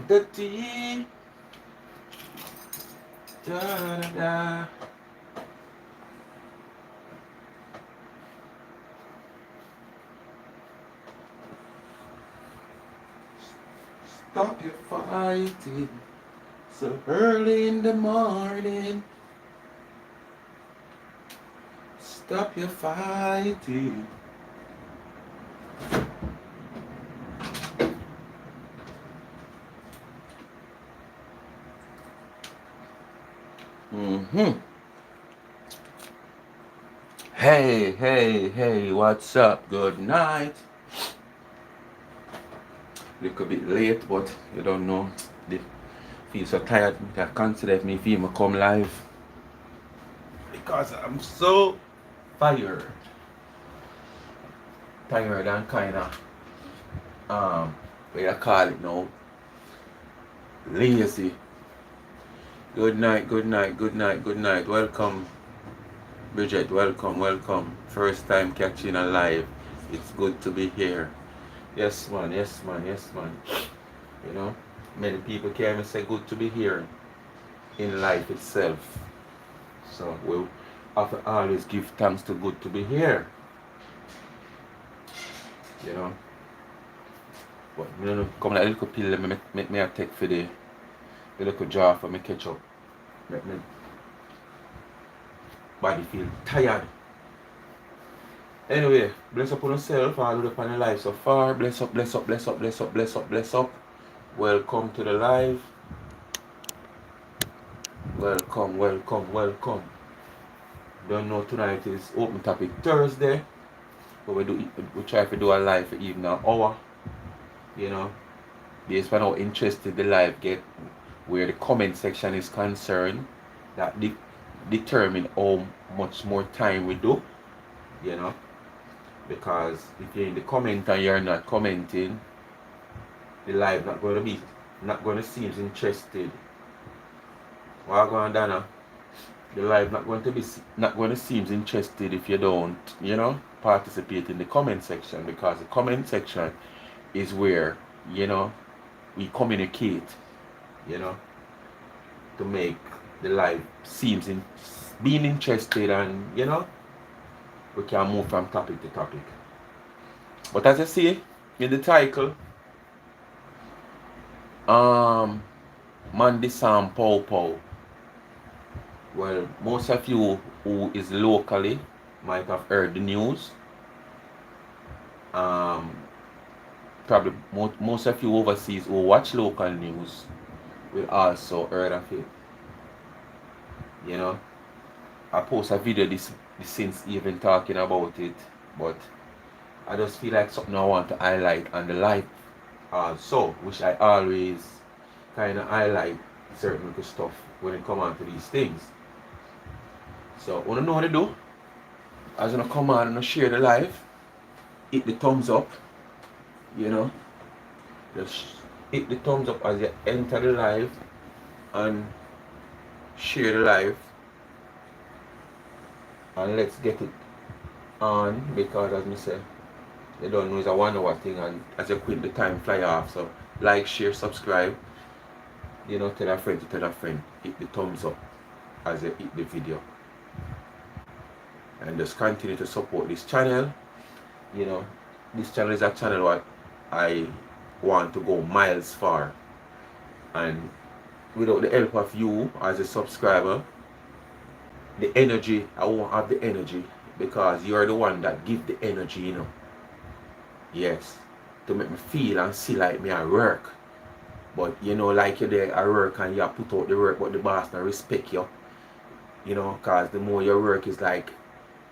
Da dee, da da da. Stop your fighting so early in the morning. Stop your fighting. Hey, hey, hey, what's up? Good night. Little bit late, but you don't know. I feel so tired. I consider me feel me come live because I'm so tired. Tired and kinda what you call it now? Lazy. Good night, good night, good night, good night. Welcome, Bridget. Welcome, welcome. First time catching a live. It's good to be here. Yes, man. Yes, man. Yes, man. You know, many people can't even say good to be here in life itself. So we have to always give thanks to good to be here. You know. But you know, come like a little pill me I take for the little jar for me catch up. Make me body feel tired. Anyway, bless up on yourself, all up on your life so far. Bless up, bless up, bless up, bless up, bless up, bless up. Welcome to the live. Welcome, welcome, welcome. Don't know tonight is open topic Thursday. But we try to do a live for even an hour. You know. Based on how interested the live get, where the comment section is concerned, that determine how much more time we do, you know. Because if you're in the comment and you're not commenting, the live not going to seem interested. What going on, Dana? The live not going to seem interested if you don't, you know, participate in the comment section, because the comment section is where, you know, we communicate, you know, to make the live seems being interested, and you know, we can move from topic to topic. But as I say in the title, man Disarmed Pow Pow. Well, most of you who is locally might have heard the news. Probably most of you overseas who watch local news will also heard of it. You know, I post a video this since even talking about it, but I just feel like something I want to highlight on the live also, which I always kind of highlight certain little stuff when it come on to these things. So what I know what to do, as I come on and share the live, hit the thumbs up, you know, just hit the thumbs up as you enter the live and share the live, and let's get it on, because as I say, you don't know it's a 1 hour thing, and as you quit the time fly off. So like, share, subscribe, you know, tell a friend to tell a friend, hit the thumbs up as you hit the video, and just continue to support this channel. You know, this channel is a channel what I want to go miles far, and without the help of you as a subscriber, the energy, I won't have the energy, because you're the one that give the energy, you know. Yes. To make me feel and see like me at work. But you know, like you're there at work and you put out the work, but the boss not respect you. You know, cause the more your work is like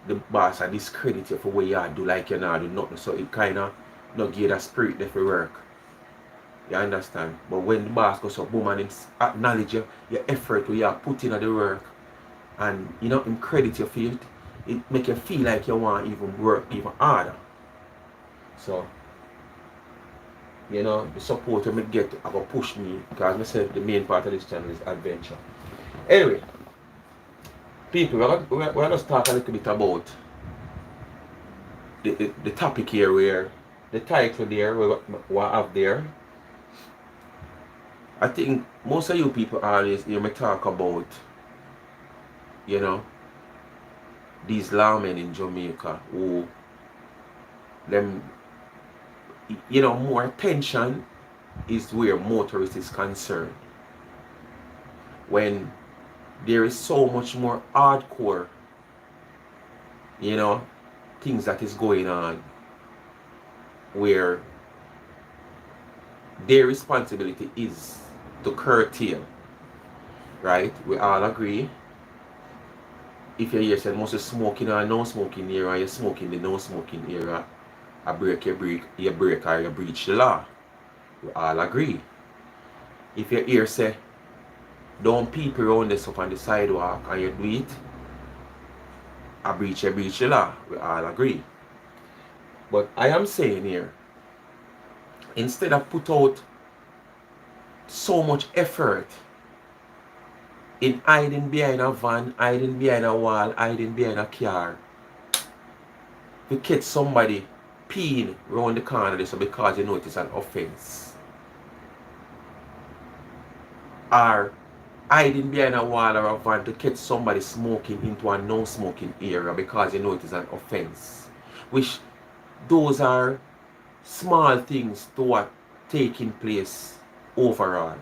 the boss I discredit you for what you do, like you not do nothing. So it kinda not give that spirit there for work. You understand? But when the boss goes up, boom, and him acknowledge your effort where you put in at the work, and you know him credit you for it make you feel like you want even work even harder. So you know the support me get I go push me because myself the main part of this channel is adventure. Anyway, people, we're going to talk a little bit about the topic here where the title there we have there. I think most of you people always hear me talk about, you know, these lawmen in Jamaica who them, you know, more attention is where motorists is concerned. When there is so much more hardcore, you know, things that is going on where their responsibility is to curtail, right? We all agree. If you hear say most smoking or no smoking area, you're smoking the no smoking area, I break you break or you breach the law. We all agree. If you hear say don't people around this up on the sidewalk and you do it, I breach the law. We all agree. But I am saying here, instead of put out so much effort in hiding behind a van, hiding behind a wall, hiding behind a car, to catch somebody peeing around the corner this because you know it is an offense. Or hiding behind a wall or a van to catch somebody smoking into a no-smoking area because you know it is an offense. Which those are small things to what taking place overall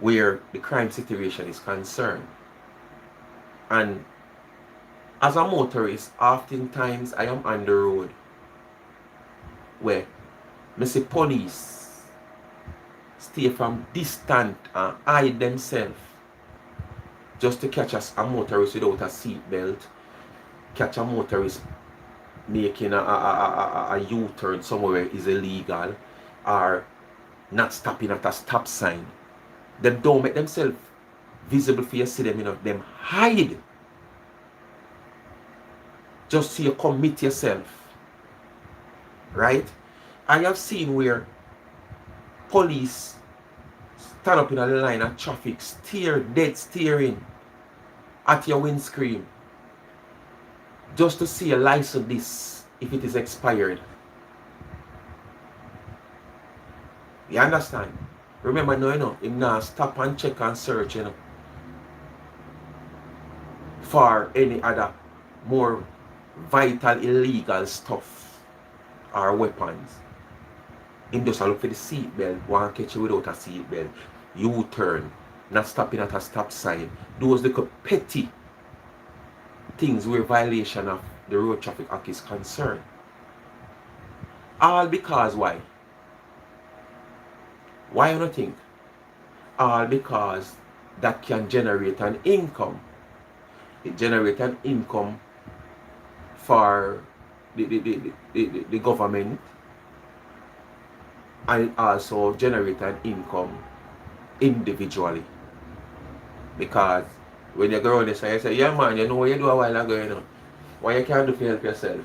where the crime situation is concerned. And as a motorist, oftentimes I am on the road where I see police stay from distant and hide themselves just to catch a motorist without a seat belt, catch a motorist making a U-turn somewhere is illegal, or not stopping at a stop sign. They don't make themselves visible for you to see them, you know, them hide. Just so you commit yourself. Right? I have seen where police stand up in a line of traffic, dead staring at your windscreen just to see a license this if it is expired. You understand? Remember, no, you know, him now stop and check and search, you know, for any other more vital illegal stuff or weapons. Him just look for the seat belt, want to catch you without a seat belt, U-turn, not stopping at a stop sign. Those little petty things where violation of the Road Traffic Act is concerned. All because why? Why do you think? All because that can generate an income. It generates an income for the government, and it also generate an income individually. Because when you go around this and you say, yeah man, you know what you do a while ago, you know, what you can do to help yourself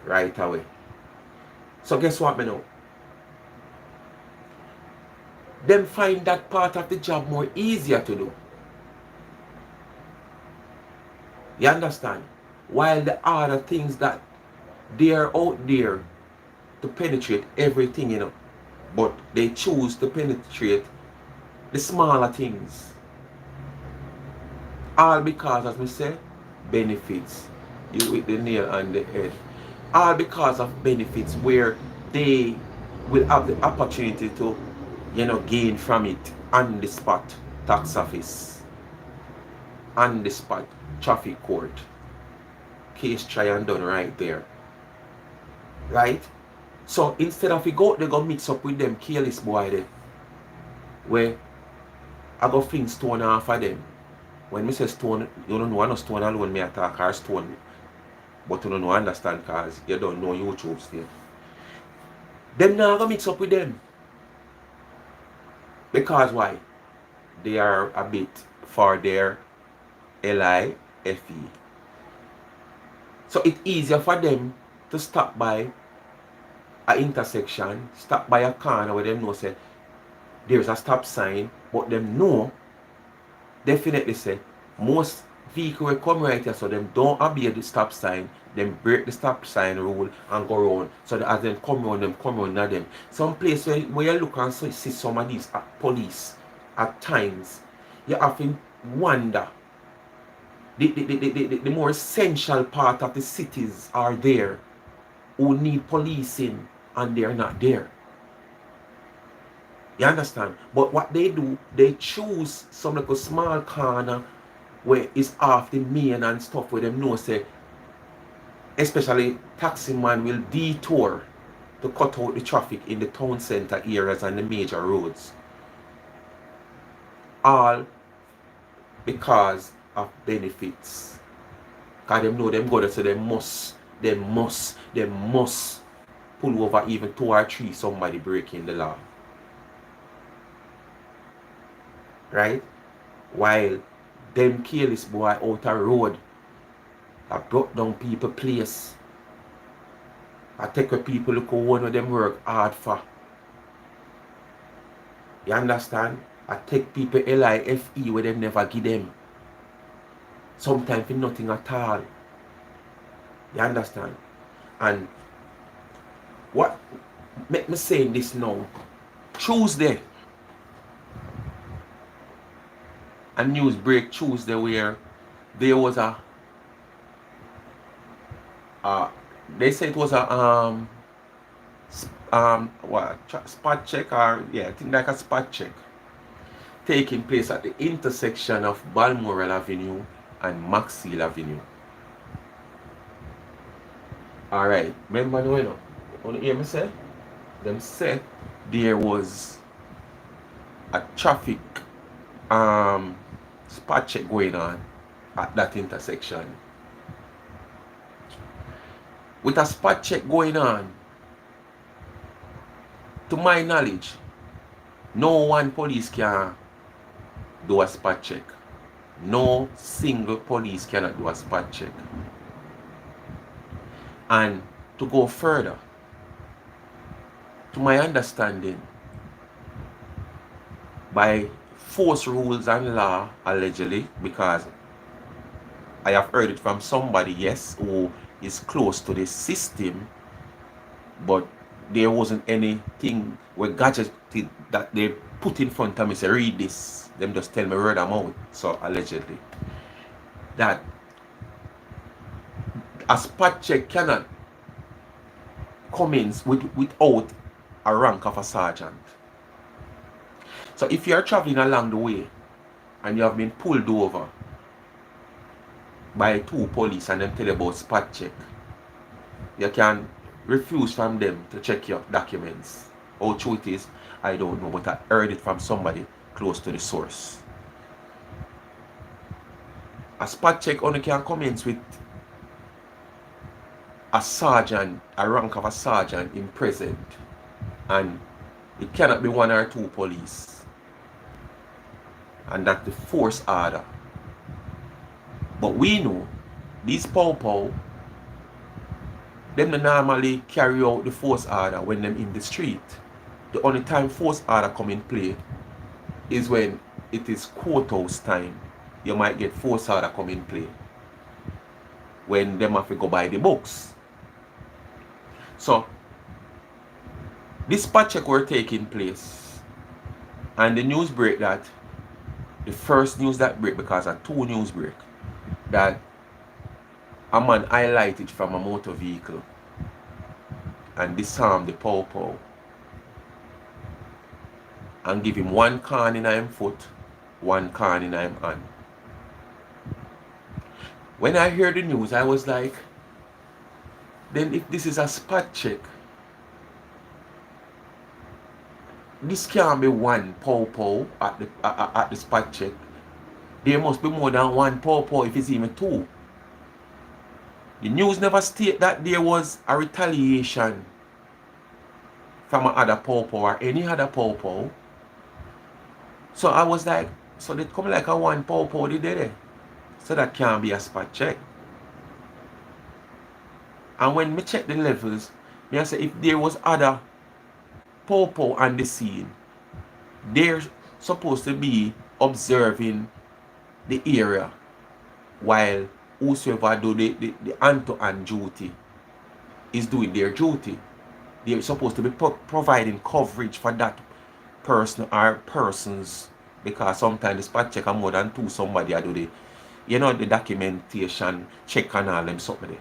right away. So guess what me know? Them find that part of the job more easier to do. You understand? While the other things that they are out there to penetrate everything, you know, but they choose to penetrate the smaller things. All because, as we say, benefits. You hit the nail on the head. All because of benefits where they will have the opportunity to, you know, gain from it on the spot tax office, on the spot traffic court. Case try and done right there. Right? So instead of we go, they go mix up with them careless boy there. Where I go fling stone off of them. When me say stone, you don't know I no stone alone me attack or stone. But you don't know understand cause you don't know YouTube still. Them now go mix up with them. Because why? They are a bit for their LIFE. So it's easier for them to stop by a intersection, stop by a corner where them know say there's a stop sign, but them know definitely say most vehicle will come right here, so them don't obey the stop sign, them break the stop sign rule and go around. So that as them come around, at them. Some place where you look and see some of these police at times, you often wonder the more essential part of the cities are there who need policing and they're not there. You understand? But what they do, they choose some like a small corner where it's off the main and stuff where them know say, especially taxi man will detour to cut out the traffic in the town center areas and the major roads. All because of benefits. Because them know them go there, so they must pull over even 2 or 3 somebody breaking the law. Right? While them careless boy out a road I brought down people place. I take where people look one of them work hard for. You understand? I take people LIFE where them never give them. Sometimes for nothing at all. You understand? And what make me saying this now? Tuesday. A news break Tuesday where there was they say it was a spot check, or yeah, I think like a spot check taking place at the intersection of Balmoral Avenue and Maxfield Avenue. Alright, remember now, you know, what you hear me say? Them say there was a traffic spot check going on at that intersection. With a spot check going on, to my knowledge, no one police can do a spot check. No single police cannot do a spot check. And to go further, to my understanding, by force rules and law, allegedly, because I have heard it from somebody, yes, who is close to the system, but there wasn't anything where gadget that they put in front of me say read this. Them just tell me word I'm out. So allegedly that a spot check cannot commence without a rank of a sergeant. So if you are traveling along the way and you have been pulled over by 2 police and them tell you about spot check, you can refuse from them to check your documents. How true it is, I don't know, but I heard it from somebody close to the source. A spot check only can commence with a sergeant, a rank of a sergeant in present, and it cannot be 1 or 2 police, and that's the force order. But we know these pow them normally carry out the force order when them in the street. The only time force order come in play is when it is courthouse time. You might get force order come in play when them have to go by the books. So this spot check were taking place, and the news break that the first news that break, because of 2 news break, that a man highlighted from a motor vehicle and disarmed the pow and give him 1 corn in him foot, 1 corn in him hand. When I heard the news, I was like, then if this is a spot check, this can't be one pow at the spot check. There must be more than one pow if it's even two. The news never state that there was a retaliation from another pow or any other pow. So I was like, so they come like a one pow they did it. So that can't be a spot check. And when me check the levels, me I say if there was other pow on the scene, they're supposed to be observing the area while whosoever do the hand-to-hand duty is doing their duty. They're supposed to be providing coverage for that person or persons, because sometimes the spot check are more than two somebody I do the documentation check and all them something there.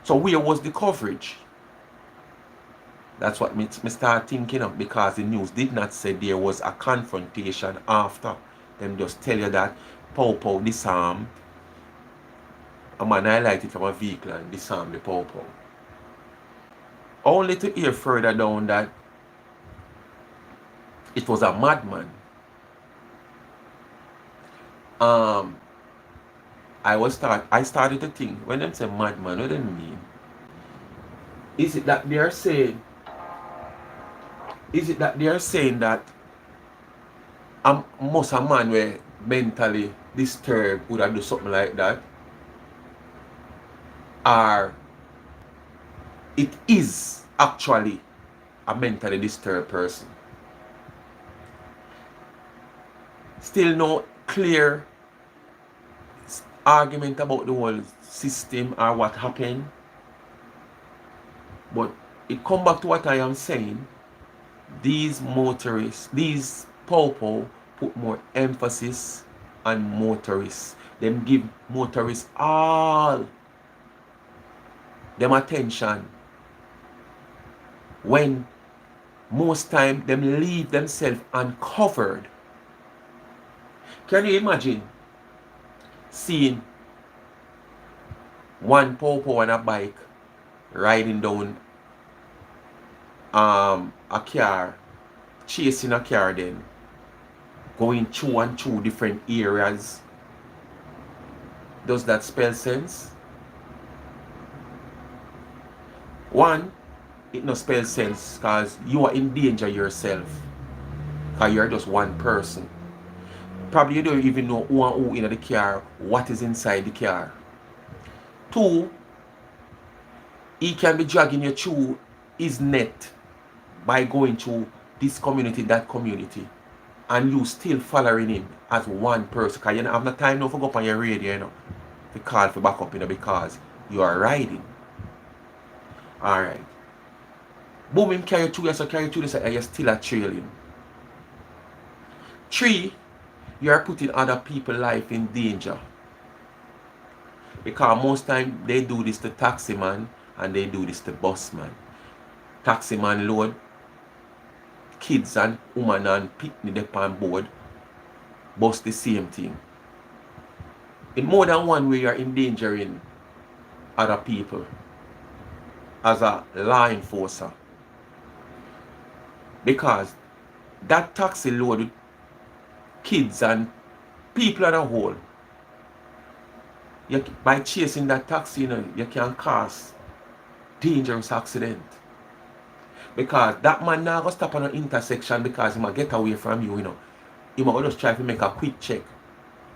So where was the coverage? That's what me start thinking of, because the news did not say there was a confrontation after. Them just tell you that pow disarmed. A man highlighted from a vehicle and disarmed the pow. Only to hear further down that it was a madman. I started to think, when them say madman, what do they mean? Is it that they are saying that most a man were mentally disturbed would have do something like that? Or it is actually a mentally disturbed person? Still no clear argument about the whole system or what happened. But it come back to what I am saying. These motorists, these pow put more emphasis on motorists. Them give motorists all them attention, when most time them leave themselves uncovered. Can you imagine seeing one pow on a bike riding down a car, chasing a car, then going through and through different areas? Does that spell sense? One, it no spell sense because you are in danger yourself, because you're just one person. Probably you don't even know who and who in the car, what is inside the car. Two, he can be dragging you through his net by going through this community, that community, and you still following him as one person, because you don't have no time now to go up on your radio, to call for backup, because you are riding. Alright. Boom, him carry through, so carry through this, and you're still a trailing. Three, you are putting other people's life in danger. Because most time they do this to taxi man and they do this to bus man. Taxi man load kids and woman and picnic up on board. Bus the same thing. In more than one way, you are endangering other people as a law enforcer. Because that taxi load with kids and people as a whole, by chasing that taxi, you can cause dangerous accident. Because that man now go stop on an intersection because he might get away from you, He might just try to make a quick check.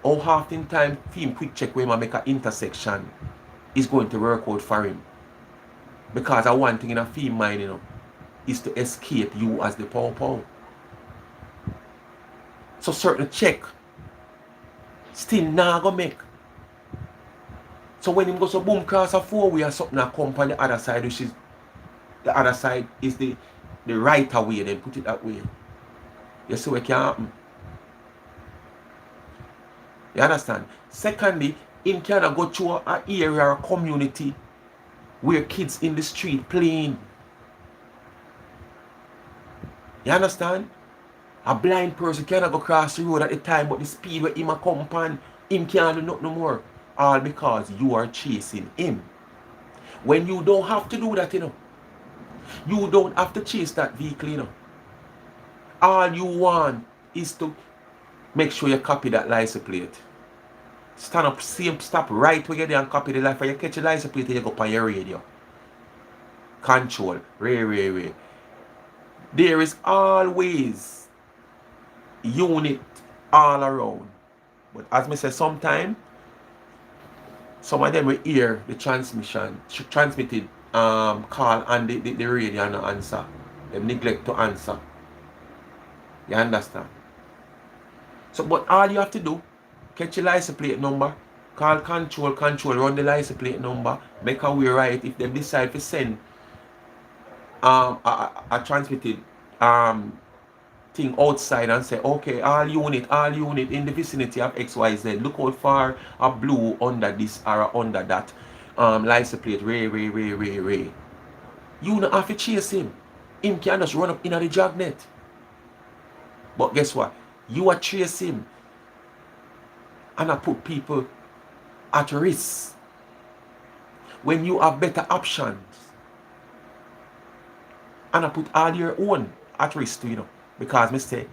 How often time him quick check when he make an intersection is going to work out for him. Because one thing in a film mind, is to escape you as the pow. So certain check still now go make. So when him goes to boom cross a four-way or something and come on the other side, which is the other side is the right away, then put it that way. You see what can happen? You understand? Secondly, him cannot go through an area or community where kids in the street playing. You understand? A blind person cannot go across the road at the time, but the speed where him a come upon, him can't do nothing no more. All because you are chasing him. When you don't have to do that, You don't have to chase that vehicle, All you want is to make sure you copy that license plate. Stand up, stop right where you're there and copy the license. When you catch a license plate, you go on your radio. Control, ray. There is always unit all around. But as I say, sometimes some of them will hear the transmitted call and the radio and answer. They neglect to answer. You understand? So, but all you have to do, catch your license plate number, call control, run the license plate number, make a way right. If they decide to send a transmitted thing outside and say, okay, all unit in the vicinity of XYZ, look out for a blue under this or under that license plate, ray. You don't have to chase him. Him can just run up in the dragnet. But guess what? You are chase him and I put people at risk when you have better options. And I put all your own at risk too, Because I say,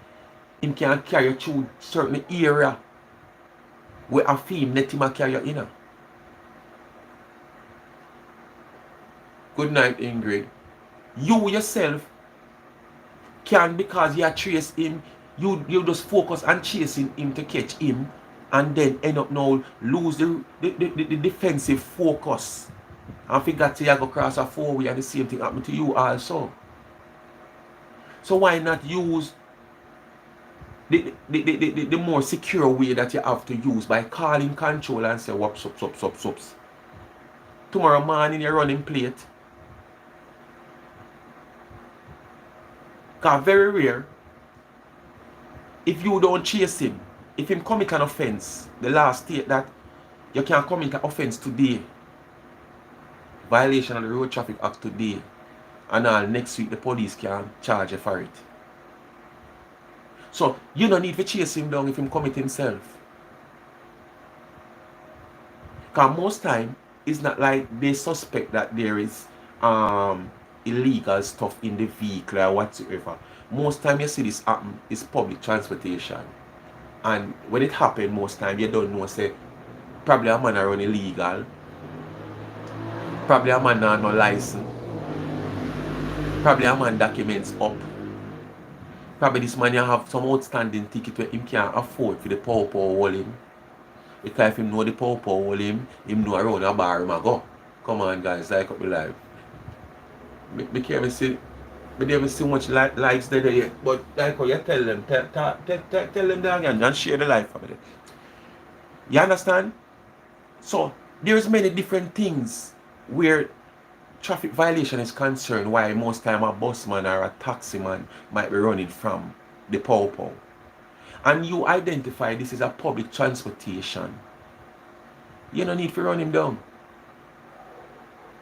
him can carry you through certain area where a film let him carry you, Good night, Ingrid. You yourself can, because you trace him, you just focus on chasing him to catch him and then end up now lose the defensive focus. And forget to go across a four-way and the same thing happen to you also. So why not use the more secure way that you have to use by calling control and say, whoops. Tomorrow morning you're running plate. Because very rare, if you don't chase him, if him commit an offense, the law state that you can commit an offense today, violation of the Road Traffic Act today, and all next week the police can charge you for it. So you don't need to chase him down if him commit himself. Because most time it's not like they suspect that there is illegal stuff in the vehicle or whatsoever. Most time you see this happen is public transportation. And when it happen, most time you don't know, say, probably a man run illegal, probably a man not no license, probably a man documents up, probably this man you have some outstanding ticket where him can't afford for the power hold him. Because if him know the power hold him know around a bar him go. Come on guys, like up the live. Me can't see, me never see much likes there yet. But like how you tell them, tell them that again and share the life family. You understand? So there's many different things where traffic violation is concerned, why most time a busman or a taxi man might be running from the power. And you identify this is a public transportation. You don't need to run him down.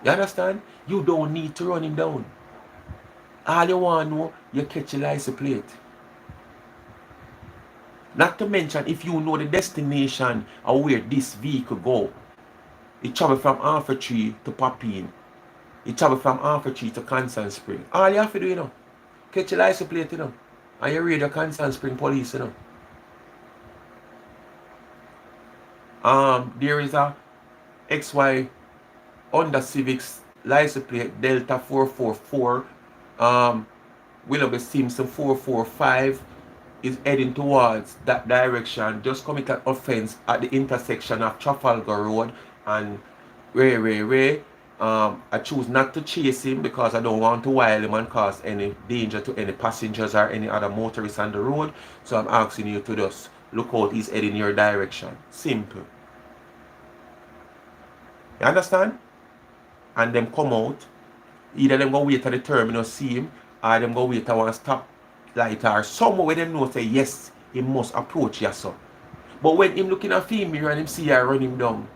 You understand? You don't need to run him down. All you want to know, you catch a license plate. Not to mention, if you know the destination or where this vehicle go, it travel from Alpha Tree to Papine. It travel from Alpha Tree to Constant Spring. All you have to do, catch a license plate, and you read the Constant Spring police, There is a XY Honda Civics license plate Delta 444 Willoughby Simpson 445 is heading towards that direction. Just commit an offense at the intersection of Trafalgar Road and Ray. I choose not to chase him because I don't want to wile him and cause any danger to any passengers or any other motorists on the road. So I'm asking you to just look out, he's heading your direction. Simple. You understand? And them come out. Either them go wait at the terminal, see him, or them go wait at one stop light or somewhere where them know say yes, he must approach you, so. But when him looking at film mirror and him see you run him down,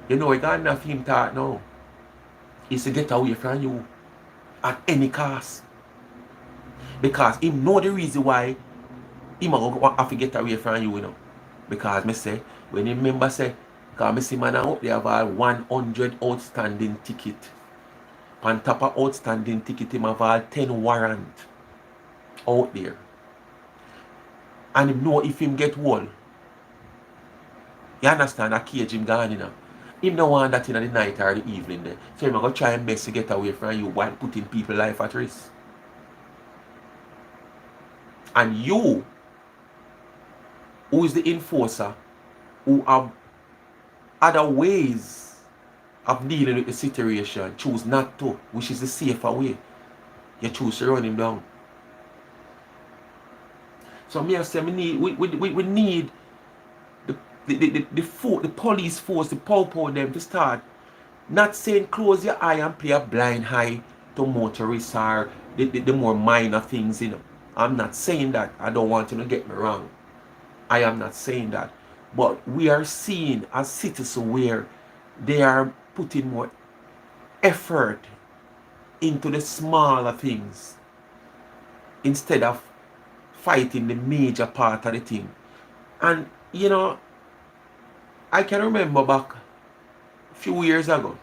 you know he got enough him thought now. He's to get away from you at any cost. Because him know the reason why him have to get away from you, Because me say, when him member say, Because I see man out there have all 100 outstanding ticket. On top of outstanding ticket, him have all 10 warrant out there. And him know if him get one. You understand? A cage him gone in. Him no want that in the night or the evening there. So him go try and best to get away from you while putting people's life at risk. And you, who is the enforcer, who have other ways of dealing with the situation, choose not to, which is the safer way. You choose to run him down. So me I say we need the police force, the power them to start not saying close your eye and play a blind eye to motorists or the more minor things, you know. I'm not saying that. I don't want you to get me wrong. I am not saying that. But we are seeing as citizens where they are putting more effort into the smaller things instead of fighting the major part of the thing. And you know, I can remember back a few years ago,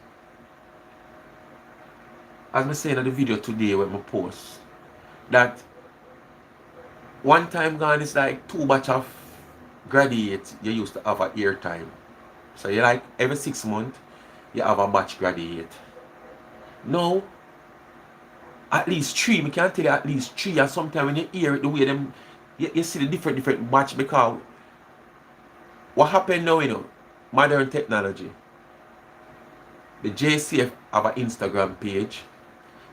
as I saying in the video today when I post, that one time gone is like 2 batch of graduates you used to have at year time. So you like every 6 months you have a batch graduate. Now at least 3, I can tell you at least 3, and sometimes when you hear it the way them you see the different batch, because what happened now, you know, modern technology. The JCF have an Instagram page,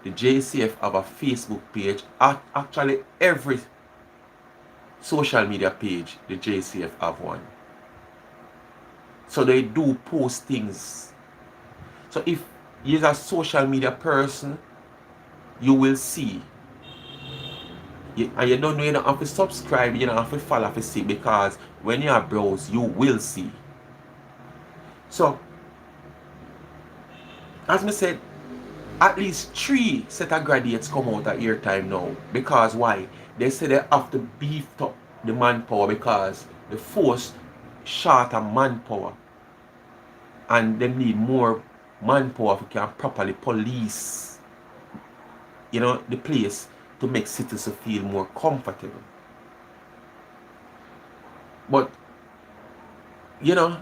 the JCF have a Facebook page, actually every social media page the JCF have one. So they do post things. So if you're a social media person, you will see. And you don't know, you don't have to subscribe, you don't have to follow to see, because when you are browse, you will see. So, as I said, at least 3 set of graduates come out at year time now. Because why? They say they have to beef up the manpower because the force short of manpower. And they need more manpower to can properly police, you know, the place to make citizens feel more comfortable. But, you know,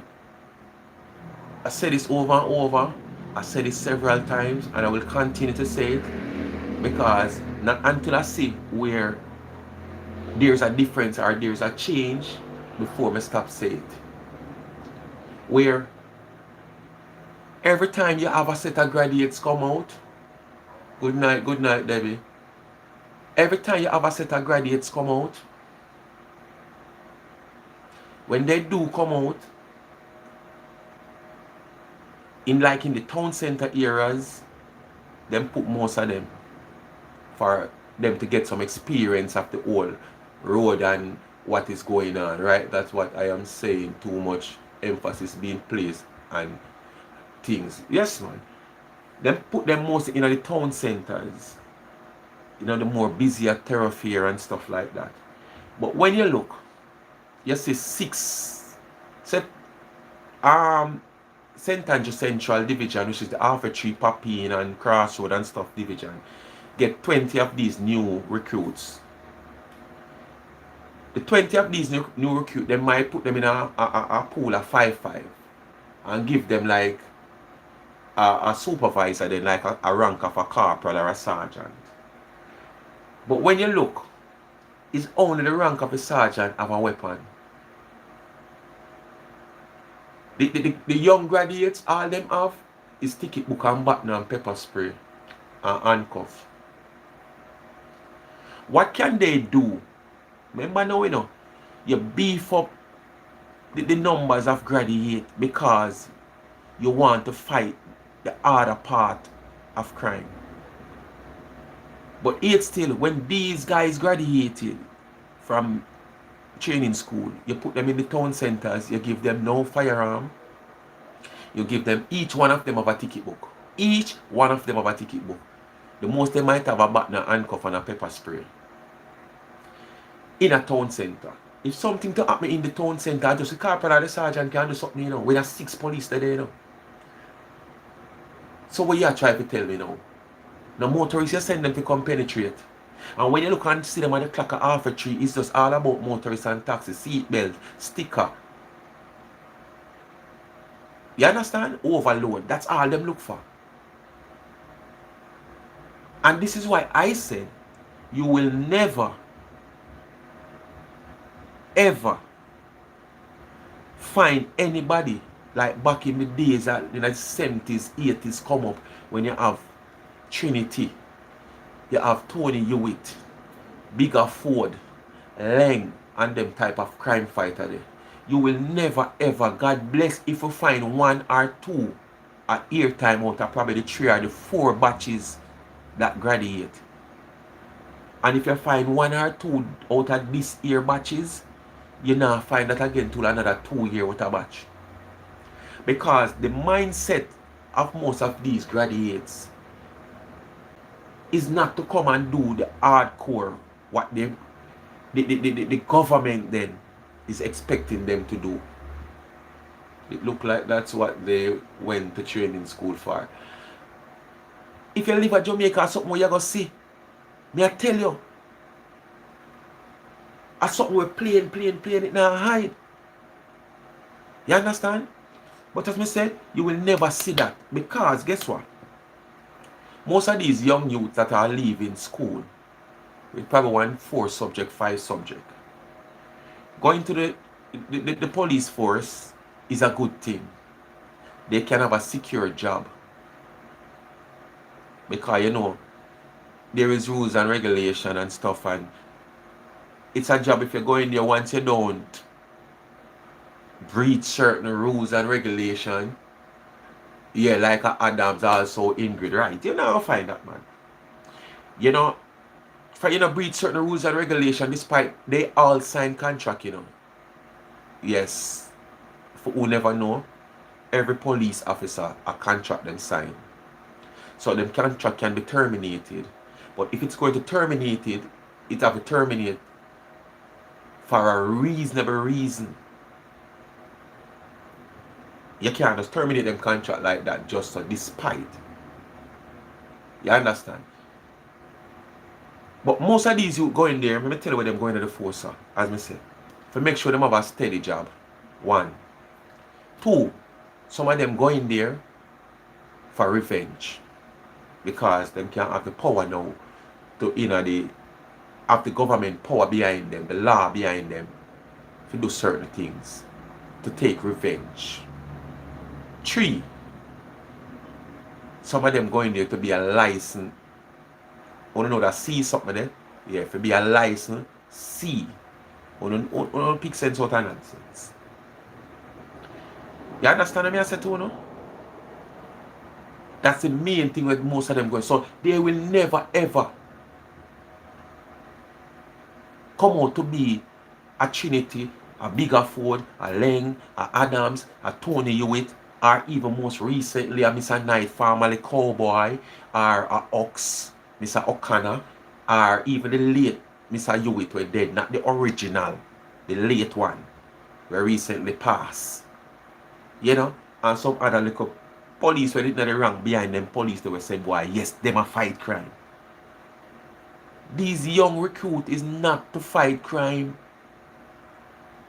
I said this over and over. I said it several times, and I will continue to say it, because not until I see where there's a difference or there's a change before I stop saying it. Where every time you have a set of graduates come out, good night, Debbie. Every time you have a set of graduates come out, when they do come out, in the town center areas, them put most of them for them to get some experience of the whole road and what is going on, right? That's what I am saying. Too much emphasis being placed on things. Yes, man. Them put them mostly in the town centers, you know, the more busier thoroughfare and stuff like that. But when you look, you see 6 set St. Andrew Central Division, which is the Alpha Tree, Papine and Crossroad and stuff division, get 20 of these new recruits. The 20 of these new recruits, they might put them in a pool of 5-5 and give them like a supervisor, then like a rank of a corporal or a sergeant. But when you look, it's only the rank of a sergeant have a weapon. The young graduates, all them have is ticket book and baton and pepper spray and handcuff. What can they do? Remember now, you know, you beef up the numbers of graduates because you want to fight the harder part of crime. But yet still, when these guys graduated from training school, you put them in the town centers, you give them no firearm, you give them, each one of them have a ticket book. Each one of them have a ticket book. The most they might have a baton, a handcuff and a pepper spray. In a town center. If something to happen in the town center, just the corporal or the sergeant can do something, you know. We have 6 police there, you know. So what you are trying to tell me now? The motorists, you send them to come penetrate. And when you look and see them at the clock at half a tree, it's just all about motorists and taxis, seat belt, sticker. You understand? Overload. That's all them look for. And this is why I said you will never, ever find anybody like back in the days that in the 70s, 80s come up when you have Trinity, you have Tony Hewitt, Bigger Ford, Lang, and them type of crime fighter there. You will never ever, God bless if you find 1 or 2 at airtime out of probably the 3 or the 4 batches that graduate. And if you find 1 or 2 out of this year batches, you now find that again to another 2 year with a batch. Because the mindset of most of these graduates is not to come and do the hardcore what the government then is expecting them to do. It look like that's what they went to training school for. If you live at Jamaica, something where you're going to see, me I tell you, as something we're playing it now hide. You understand? But as I said, you will never see that. Because guess what? Most of these young youths that are leaving school with probably 1 4 subject, 5 subject. Going to the police force is a good thing. They can have a secure job. Because you know, there is rules and regulation and stuff, and it's a job if you go in there once you don't breach certain rules and regulation. Yeah, like Adams also Ingrid, right? You know, find that, man. You know, for you know breach certain rules and regulation, despite they all sign contract, you know. Yes, for who never know, every police officer a contract them sign. So the contract can be terminated. But if it's going to terminate it, it have to terminate for a reasonable reason. You can't just terminate them contract like that just so despite. You understand? But most of these you go in there, let me tell you where them going to the force, as I say. To make sure them have a steady job. 1. 2, some of them go in there for revenge. Because them can't have the power now to, you know, have the government power behind them, the law behind them to do certain things, to take revenge. 3, some of them going there to be a license. You know that C something there? Yeah, to be a license C. You don't pick sense out of nonsense. You understand what I say to you, no? That's the main thing with most of them going. So they will never ever come out to be a Trinity, a Bigger Ford, a Lang, a Adams, a Tony Hewitt, or even most recently a Mr. Knight, formerly Cowboy, or a Ox, Mr. O'Connor, or even the late Mr. Hewitt were dead, not the original, the late one, were recently passed. You know, and some other little police were in the rank behind them police, they were saying, boy, yes, them a fight crime. These young recruit is not to fight crime.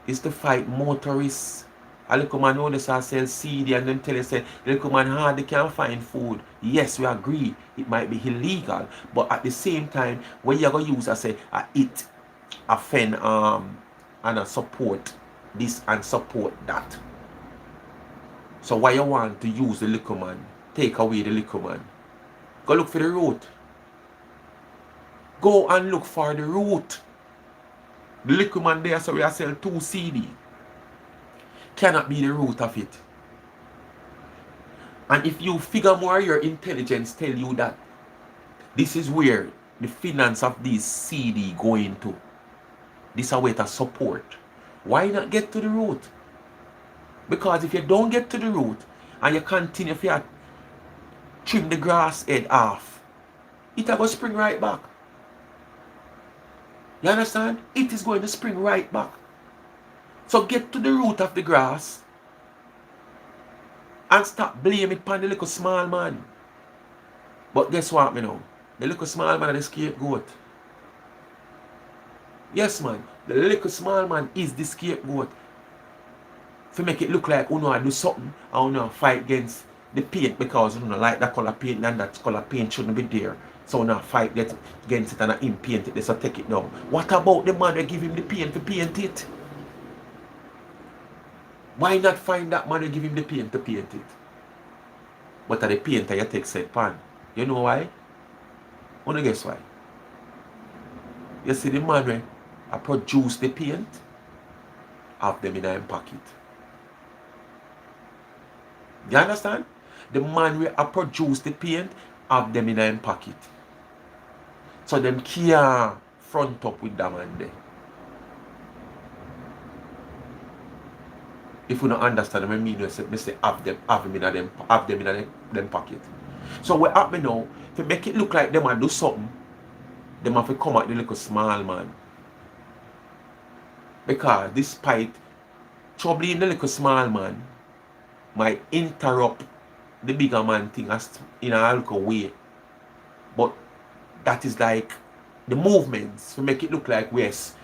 It's to fight motorists. A little man who just sell CD and then tell you, say, little man hard, they can't find food. Yes, we agree, it might be illegal. But at the same time, when you're going to use, I say, it, offend, and support this and support that. So why you want to use the liquor man? Take away the liquor man. Go look for the root. Go and look for the root. The liquor man there, so we are sell 2 CD. Cannot be the root of it. And if you figure more, your intelligence tell you that this is where the finance of these CD going to. This is a way to support. Why not get to the root? Because if you don't get to the root and you continue to trim the grass head off, it will spring right back. You understand? It is going to spring right back. So get to the root of the grass and stop blaming it upon the little small man. But guess what, me know? The little small man is the scapegoat. Yes, man. The little small man is the scapegoat. To make it look like you know I do something and you know fight against the paint because you know like that color paint and that color paint shouldn't be there. So you know fight against it and him paint it, so take it down. What about the man that give him the paint to paint it? Why not find that man that give him the paint to paint it? But the painter you take said pan. You know why? Wanna guess why? You see the man where I produce the paint, have them in him pocket. You understand? The man where I produce the paint, have them in him pocket. So them can't front up with that man there. If you don't understand, I mean, I say have them in them pocket. So what happen now, to make it look like them and do something, them have to come at the little small man. Because despite trouble in the little small man might interrupt the bigger man thing in a little way. But that is like the movements to make it look like yes,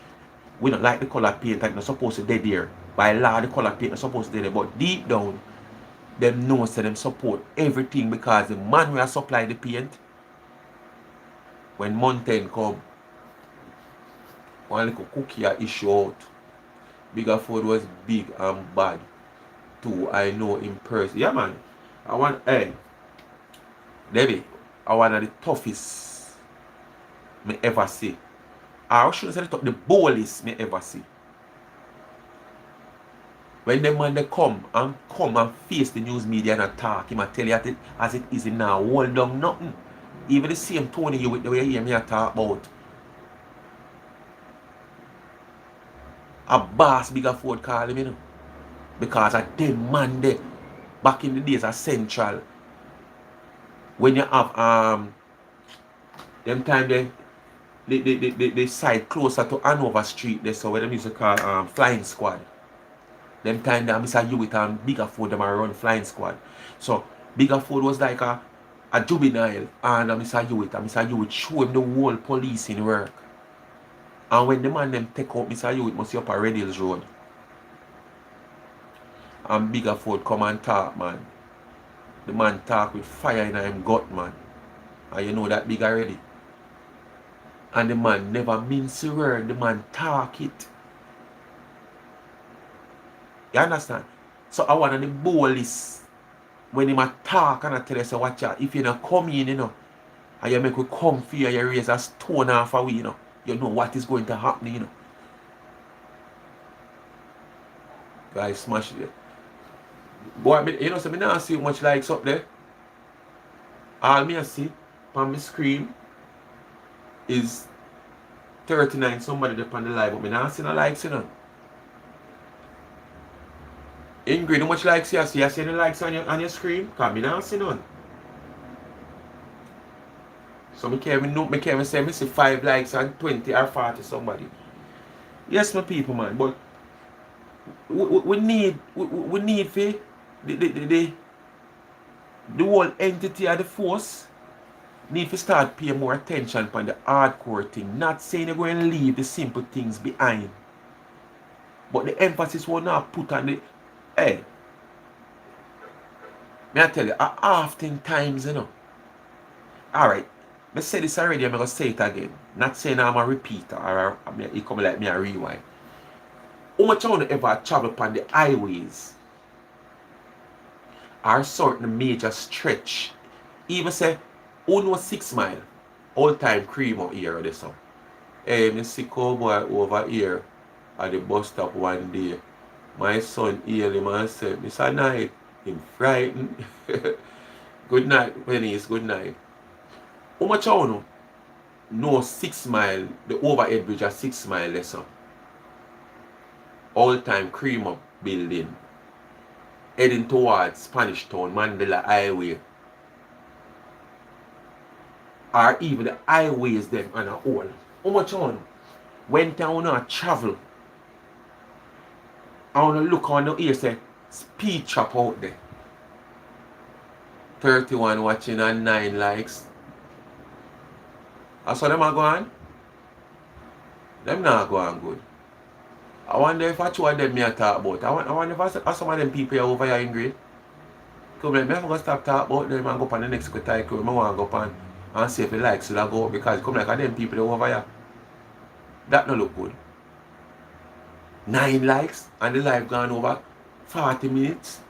we don't like the color paint and not supposed to be there. By law, the color paint is supposed to be there. But deep down, them know so them support everything because the man will supply the paint. When mountain come, one little cookie issue out. Bigger Ford was big and bad too. I know in person. Yeah, man. I want, hey, Debbie, I one of the toughest me ever see. I should say the boldest me ever see. When the man they come and face the news media and talk, him and tell you as it is now, hold down nothing. Even the same Tony you with the way you hear me talk about. A boss Bigger Ford call him, you know. Because of them man there back in the days of Central. When you have them time they side closer to Hanover Street there, so where them used to call Flying Squad. Them time that Mr. Hewitt and Bigger Ford them are run Flying Squad. So Bigger Ford was like a juvenile and Mr. Hewitt, and Mr. Hewitt show him the whole police in work. And when the man them take out Mr. Hewitt must be up a Red Hills Road. And Bigger Ford come and talk, man. The man talk with fire in him gut, man. And you know that big already. And the man never mince a word. The man talk it. You understand? So I want the boldest when him a talk and I tell you, say, watch out, if you don't come in, you know, and you make we come for you, you raise a stone off away, you know what is going to happen, you know. Guys, smash it. Boy, you know, so I don't see much likes up there. All me I see on my screen is 39 somebody there on the live, but I don't see no likes, you know. Ingrid, how much likes you see? You see any likes on your screen? Because I don't see none. So I can't say I see 5 likes and 20 or 40 somebody. Yes, my people, man, but we need for the whole entity of the force need to start paying more attention upon the hardcore thing. Not saying you're going to leave the simple things behind. But the emphasis will not put on the, hey, may I tell you, oftentimes, you know, alright, I say this already, I'm going to say it again. Not saying I'm a repeater or it come like me a rewind. How much I want to ever travel upon the highways or certain major stretch, even say, oh no 6 mile, all time cream out here or this one. Hey, I see cowboy over here at the bus stop one day. My son hailed him and said, Mr. Knight, him frightened. Good night, Pennies, good night. How much I want to know 6 mile, the overhead bridge at 6 mile lesson. All time cream up building. Heading towards Spanish Town, Mandela Highway. Or even the highways them on a whole. How much on? When town travel I wanna look on the ear say speed chop out there. 31 watching and 9 likes. I saw them are going. Them not going good. I wonder if I two of them me I talk about. I wonder if some of them people are over here angry. Come like, I'm gonna stop talking about them and go up on the next cycle. I want to go up and see if the likes will go up because come like them people are over here. That no look good. 9 likes and the live gone over 40 minutes.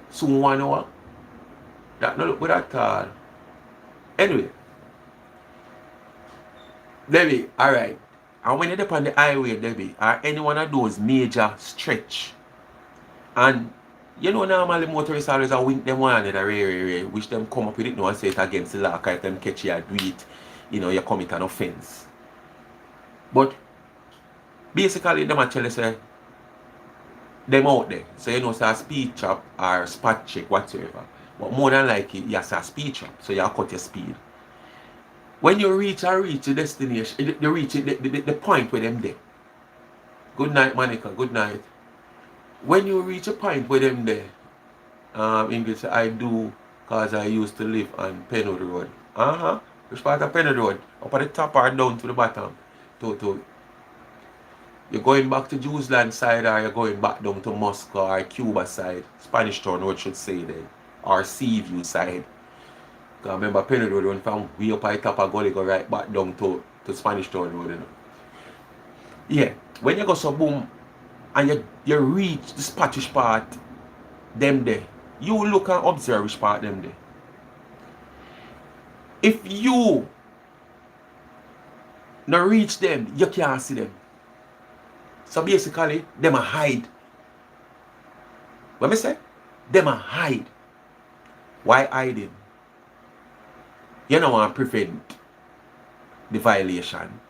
Soon 1 hour. That no look good at all. Anyway. Debbie, alright. And when you're up on the highway, Debbie, or any one of those major stretch, and you know normally motorists always a wink them one another, which them come up with it now and say it against the law, if them catch you do it, you commit an offense. But basically them actually say them out there. So say a speed trap or spot check whatsoever. But more than likely you say a speed trap, so you cut your speed. When you reach the destination, you reach the point where them there. Good night, Monica. Good night. When you reach a point where them there, English I do because I used to live on Penwood Road. Which part of Penwood Road? Up at the top or down to the bottom? You're going back to Jewsland side or you're going back down to Moscow or Cuba side? Spanish Town Road should say then. Or Seaview side. Because remember Penwood Road run from way up at the top of Gully go right back down to Spanish Town Road. Yeah. When you go so boom and you reach the Spanish part, them there, you look and observe which part them there. If you not reach them, you can't see them. So basically, them a hide. What me say? Them a hide. Why hiding? You don't want to prevent the violation.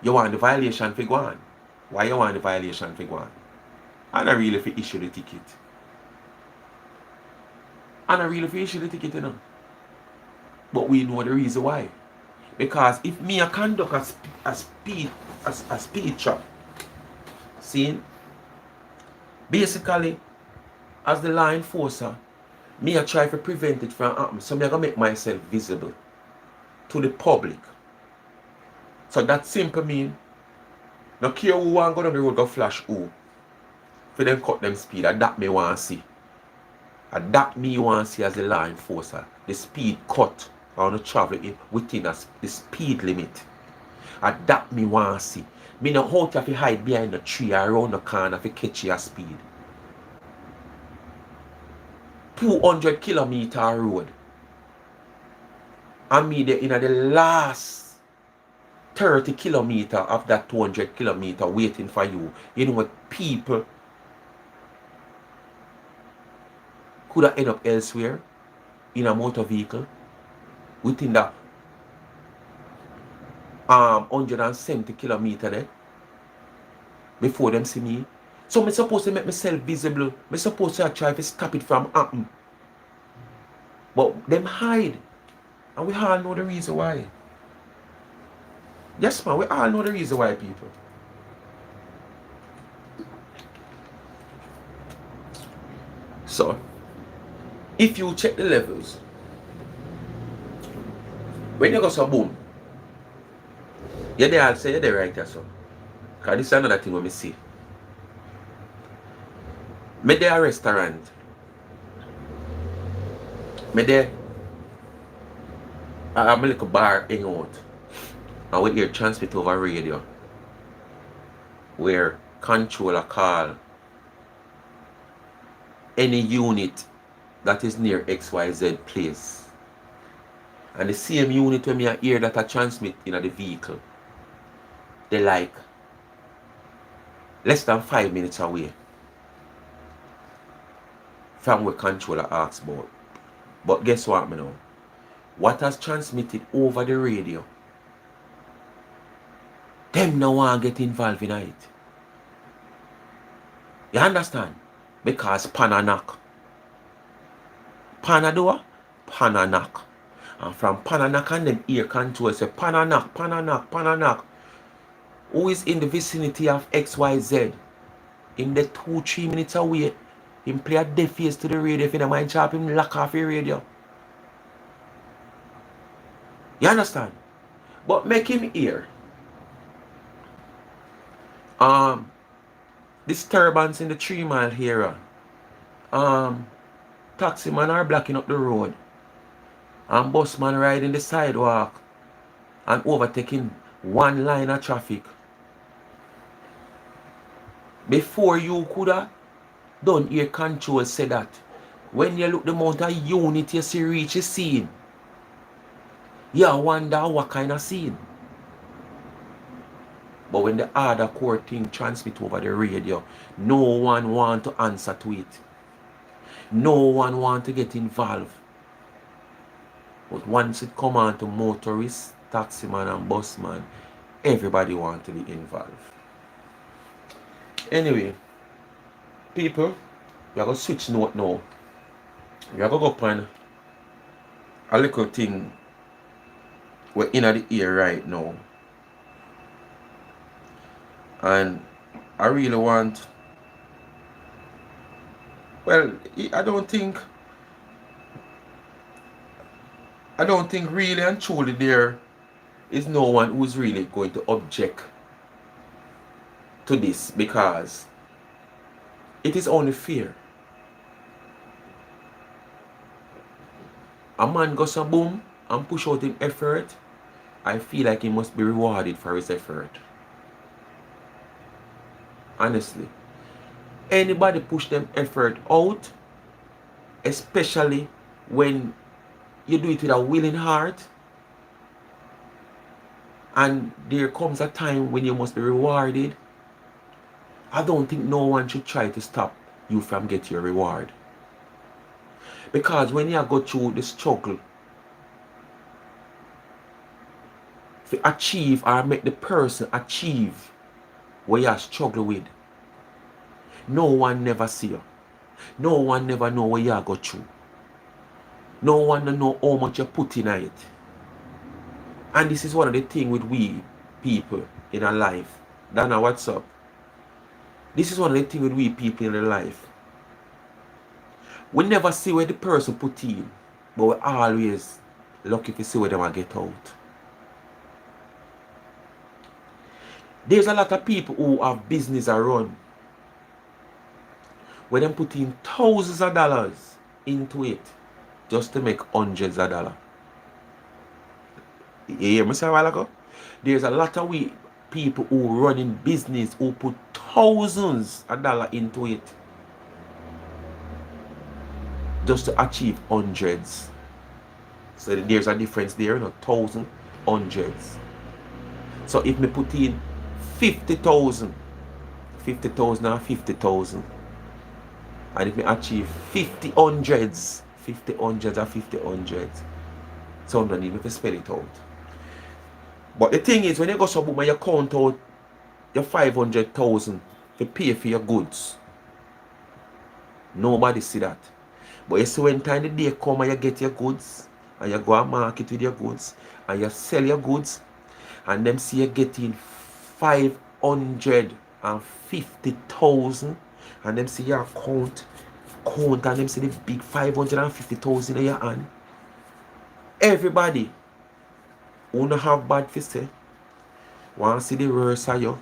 You want the violation to go on. Why you want the violation to go on? I don't really for issue the ticket. But we know the reason why. Because if me a conduct a speed trap, see, basically, as the law enforcer, me a try to prevent it from happening. So me a gonna make myself visible to the public. So that simple mean, no care who want go down the road go flash who. For them cut them speed, and that me want to see. And that me want to see as a law enforcer. The speed cut on the travel within the speed limit. And that me want to see. Me no how to hide behind the tree or around the corner to catch your speed. 200 kilometer road. And me there in the last 30 kilometer of that 200 kilometer waiting for you. You know what people could have end up elsewhere in a motor vehicle within that 170 kilometer there before them see me. So I'm supposed to make myself visible. I'm supposed to try to stop it from happening. But them hide. And we all know the reason why. Yes, man, we all know the reason why, people. So, if you check the levels, when you go so boom, you're there, I'll say you're there right there, so. Because this is another thing when we see. Me there a restaurant. Me there I have a little bar hang out. And we hear transmit over radio. Where controller call any unit that is near XYZ place. And the same unit when me hear that I transmit in the vehicle, they like less than 5 minutes away from where controller asks about. But guess what, me know? What has transmitted over the radio, them no want to get involved in it. You understand? Because pana knock. Pana do? Pana knock. And from pana knock and them ear control say pana knock. Who is in the vicinity of XYZ? In the 2-3 minutes away, him play a deaf face to the radio. If you don't mind chop him lock off your radio. You understand? But make him hear. Disturbance in the 3 Mile area. Taxi man are blocking up the road. And bus man riding the sidewalk and overtaking one line of traffic. Before you could have done air control say that when you look the amount of unit you see reach a scene, you wonder what kind of scene. But when the other core thing transmit over the radio, no one want to answer to it. No one want to get involved. But once it come on to motorists, taximan and busman, everybody want to be involved. Anyway, people, we are going to switch note now. We are going to go upon a little thing we're in the ear right now. And I really want, well, I don't think really and truly there is no one who's really going to object to this, because it is only fair. A man goes a boom and push out his effort, I feel like he must be rewarded for his effort. Honestly. Anybody push them effort out, especially when you do it with a willing heart, and there comes a time when you must be rewarded, I don't think no one should try to stop you from getting your reward. Because when you go through the struggle to achieve or make the person achieve what you struggle with, no one never see you. No one never know what you go through. No one know how much you put in it. And this is one of the things with we people in our life. Dana, what's up? This is one of the things with we people in our life. We never see where the person put in, but we always lucky to see where they get out. There's a lot of people who have business run, where they put in thousands of dollars into it just to make hundreds of dollars. You hear me say a while ago? There's a lot of people who run in business who put thousands of dollars into it just to achieve hundreds. So there's a difference there, you know, 1,000, hundreds. So if me put in 50,000 and 50,000, and if me achieve 50 hundreds and 50 hundreds, so I don't need to spell it out. But the thing is, when you go so boom and you count out your 500,000 to pay for your goods, nobody see that. But you see when time the day come and you get your goods, and you go and market with your goods, and you sell your goods, and them see you getting 550,000, and them see your count, and them see the big 550,000 in your hand. Everybody who don't have bad for say, want to see the worst of you,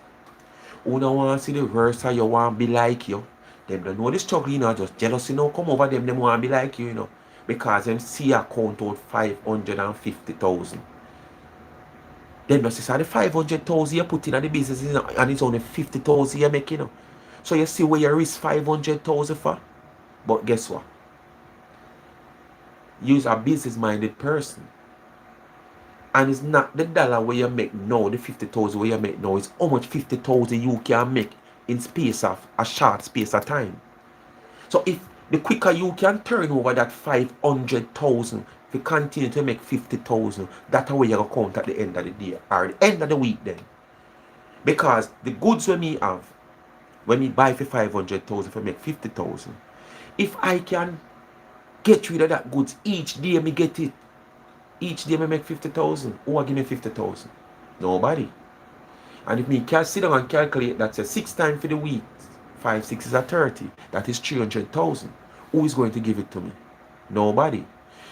who don't want to see the worst of you, want to be like you. Them don't know the struggle, you know, just jealousy, you know, come over them want to be like you, you know, because them see a count out 550,000. Them just say, the 500,000 you put in the business, you know, and it's only 50,000 you make, you know. So you see where you risk 500,000 for. But guess what? You're a business-minded person. And it's not the dollar where you make now, the 50,000 where you make now, it's how much 50,000 you can make in space of a short space of time. So if the quicker you can turn over that 500,000, if you continue to make 50,000, that's how you're going to count at the end of the day or the end of the week then. Because the goods when me have, when me buy for 500,000 for make 50,000, if I can get rid of that goods each day me get it, each day me make 50,000, who will give me 50,000? Nobody. And if me can sit down and calculate that, say 6 times for the week, 5, 6 is a 30. That is 300,000. Who is going to give it to me? Nobody.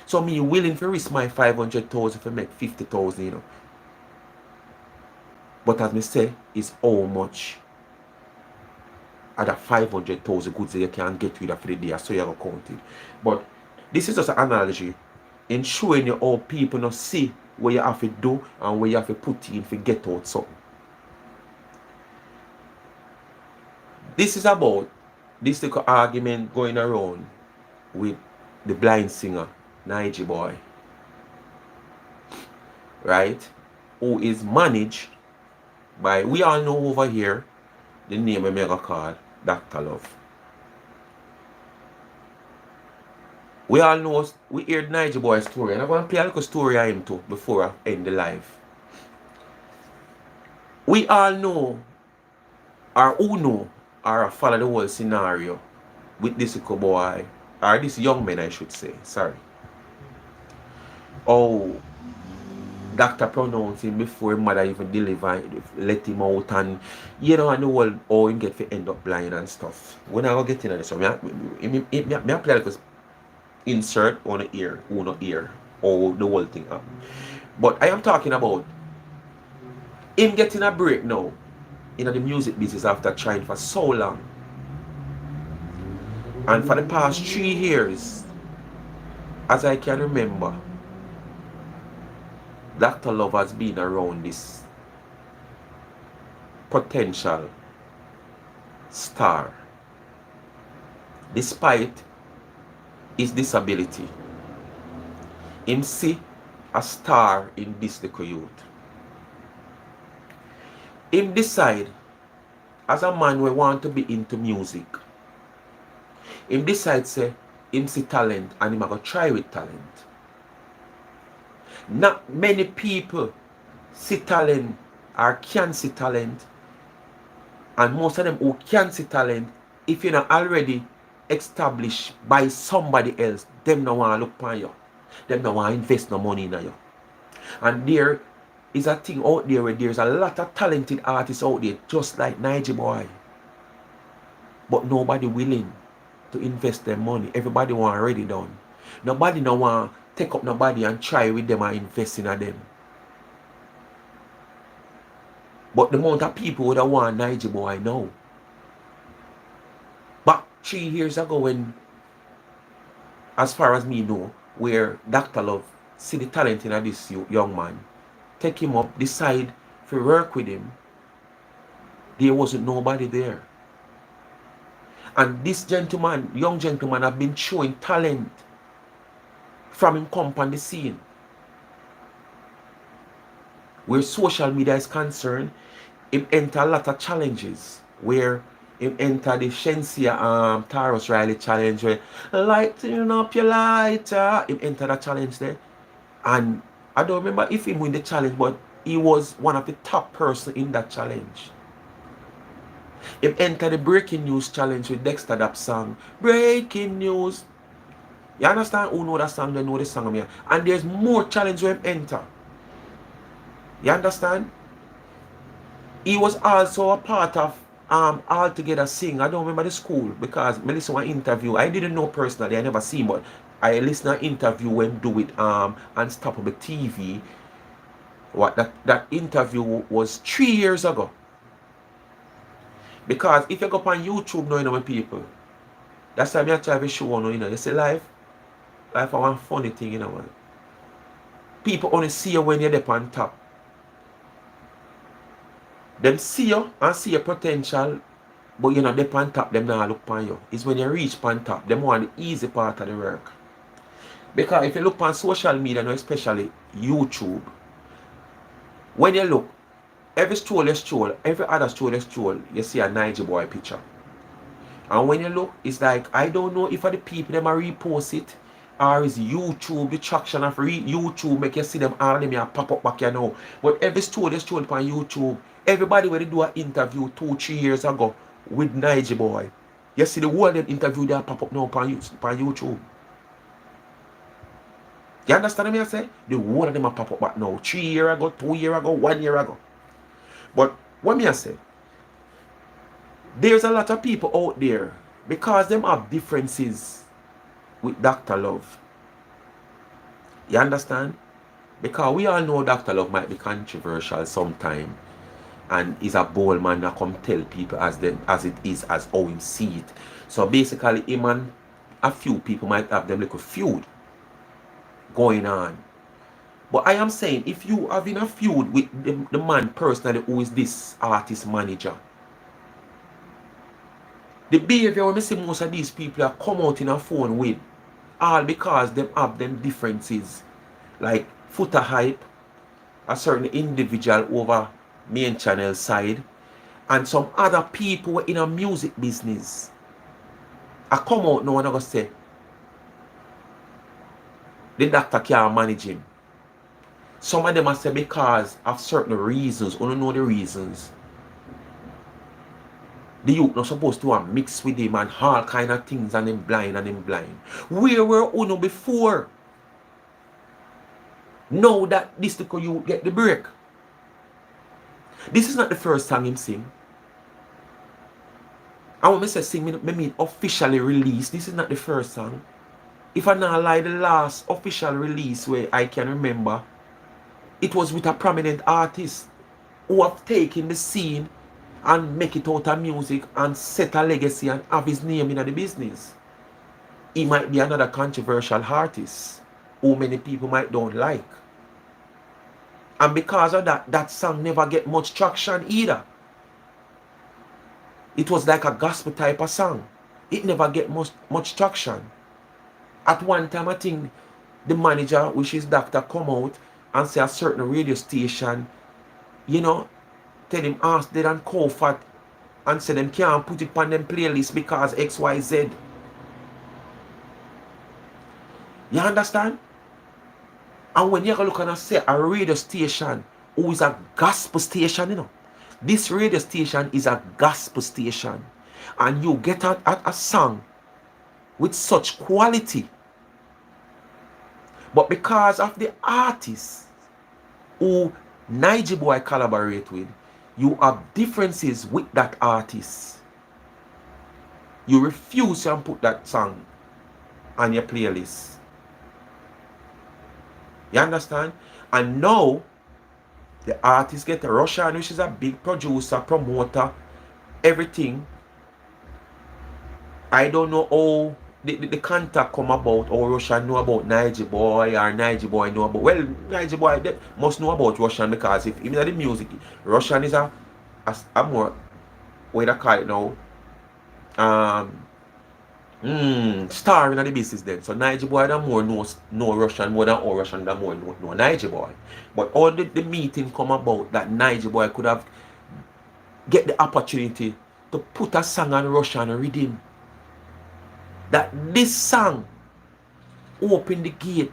So me willing to risk my 500,000 to make 50,000, you know. But as me say, is how much at a 500,000 goods that you can get rid of for the day, so you have counted. But this is just an analogy in showing you how people not see what you have to do and what you have to put in to get out something. This is about this little argument going around with the blind singer, Nige Boy, right? Who is managed by, we all know over here, the name of mega called Dr. Love. We all know, we heard Nige Boy's story, and I'm going to play a little story of him too before I end the live. We all know, or who know, or follow the whole scenario with this little boy, or this young man I should say, sorry. Oh, doctor pronounced him before his mother even deliver, let him out, and you know, and the whole how him get to end up blind and stuff. When I go get into this, so I play like insert on the ear, or the whole thing up. But I am talking about him getting a break now in the music business after trying for so long. And for the past 3 years, as I can remember, Dr. Love has been around this potential star despite his disability. Him see a star in this little youth. Him decide, as a man we want to be into music, him decide say him see talent and him a go try with talent. Not many people see talent or can see talent, and most of them who can see talent, if you're not already established by somebody else, them no want to look upon you. Them no want to invest no money in you. And there is a thing out there where there's a lot of talented artists out there just like Nige Boy, but nobody willing to invest their money. Everybody want already done. Nobody no want take up nobody and try with them and invest in them. But the amount of people would have want Nige Boy now. But 3 years ago, when, as far as me know, where Dr. Love see the talent in this young man, take him up, decide to work with him, there wasn't nobody there. And this gentleman, young gentleman, have been showing talent from him come on the scene. Where social media is concerned, him enter a lot of challenges. Where him enter the Shensia Taros Riley challenge, where lighting up your lighter, him enter that challenge there. And I don't remember if he win the challenge, but he was one of the top person in that challenge. Him enter the breaking news challenge with Dexter that song, Breaking News. You understand? Who know that song, they know the song of me. And there's more challenge where him enter. You understand? He was also a part of All Together Sing. I don't remember the school because I listened to an interview. I didn't know personally, I never seen, but I listened to an interview when do with Unstoppable TV. What that interview was 3 years ago. Because if you go up on YouTube now, you know, my people, that's why I try to show on, you know, you see life is one funny thing, you know, man. People only see you when you're there on top. Them see you and see your potential, but you're not there on top, them not look on you. It's when you reach on top, them want the easy part of the work. Because if you look on social media, now especially YouTube, when you look, every stroll you stroll, every other stroll you stroll, you see a Nige Boy picture. And when you look, it's like, I don't know if the people them are repost it, or is YouTube, the traction of YouTube make you see them all them here pop up back here now. But every stroll you stroll on YouTube, everybody when they do an interview 2-3 years ago with Nige Boy, you see the whole of them interview there pop up now on YouTube. You understand what I say? The whole of them are pop up back now. 3 years ago, 2 years ago, 1 year ago. But what me I say? There's a lot of people out there, because them have differences with Dr. Love. You understand? Because we all know Dr. Love might be controversial sometime, and is a bold man that come tell people as it is, as how him see it. So basically him and a few people might have them little feud going on. But I am saying, if you having a feud with the man personally who is this artist manager, the behavior when I see most of these people are come out in a phone with, all because them have them differences, like footer hype, a certain individual over main channel side, and some other people in a music business. I come out now and I go say, the doctor can't manage him. Some of them I say because of certain reasons, I don't know the reasons. The youth not supposed to mix with him and all kind of things, and him blind and him blind. Where were Uno before? Now that this little youth get the break. This is not the first song him sing. And when I say sing, I mean officially released. This is not the first song. If I not lie, the last official release where I can remember, it was with a prominent artist who have taken the scene and make it out of music and set a legacy and have his name in the business. He might be another controversial artist who many people might don't like. And because of that, that song never get much traction either. It was like a gospel type of song. It never get much traction. At one time, I think the manager, which is Doctor, come out and say a certain radio station, you know, tell him ask them and comfort and say them can't put it on them playlist because XYZ. You understand? And when you look and say a radio station who is a gospel station, you know, this radio station is a gospel station, and you get a song with such quality, but because of the artists who Niger Boy collaborate with, you have differences with that artist. You refuse to put that song on your playlist. You understand? And now the artist get a Russian, which is a big producer, promoter, everything. I don't know how the contact come about, or Russian know about Niger Boy, or Niger Boy know about. Well, Niger Boy they must know about Russian, because if even the music, Russian is a more, what I call it now, star in the business then. So Niger Boy that more knows Russian more than all Russian that more know Niger Boy. But all the meeting come about that Niger Boy could have get the opportunity to put a song on Russian rhythm. That this song open the gate.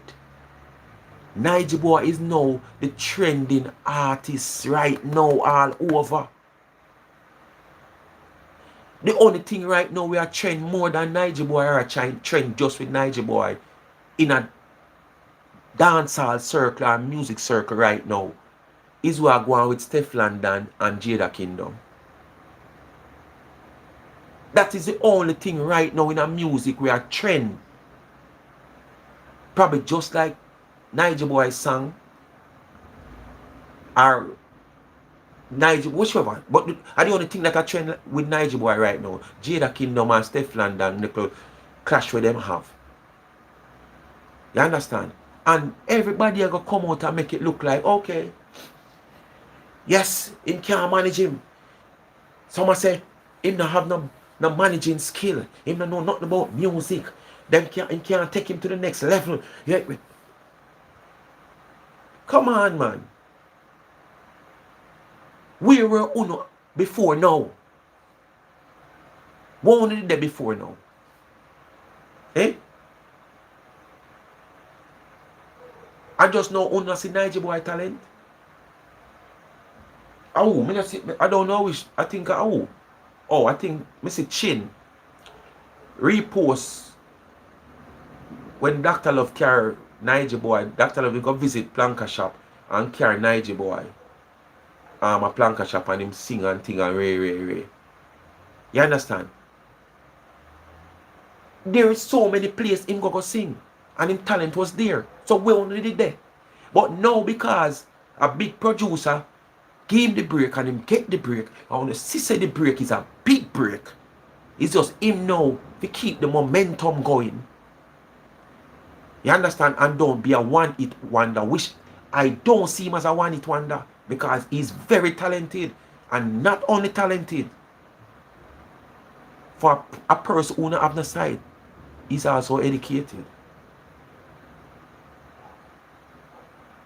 Niger Boy is now the trending artist right now all over. The only thing right now we are trend more than Niger Boy, or a trend just with Niger Boy in a dancehall circle or music circle right now is we are going with Steph London and Jada Kingdom. That is the only thing right now in a music we are trend. Probably just like Niger Boy's song or Niger, whichever. But I the only thing that I trend with Niger Boy right now, Jada Kingdom and Steph London, little clash with them have. You understand? And everybody are gonna come out and make it look like, okay, yes, him can't manage him. Someone say him not have no managing skill. Him not know nothing about music. Them can't take him to the next level. Yeah. Come on, man. Where were Uno before now? What did they before now? Eh? I just know Uno see Niger Boy talent. Oh, I don't know which. I think I think Mr. Chin repost when Dr. Love carry Niger Boy. Dr. Love will go visit Planka shop and carry Niger Boy. A Planka shop and him sing and thing and ray. You understand? There is so many places him go sing. And him talent was there. So we only did that. But now because a big producer give him the break and him get the break, I want to see the break is a big break. It's just him now to keep the momentum going. You understand? And don't be a one-hit wonder. Which I don't see him as a one-hit wonder because he's very talented. And not only talented, for a person who not have the side, he's also educated.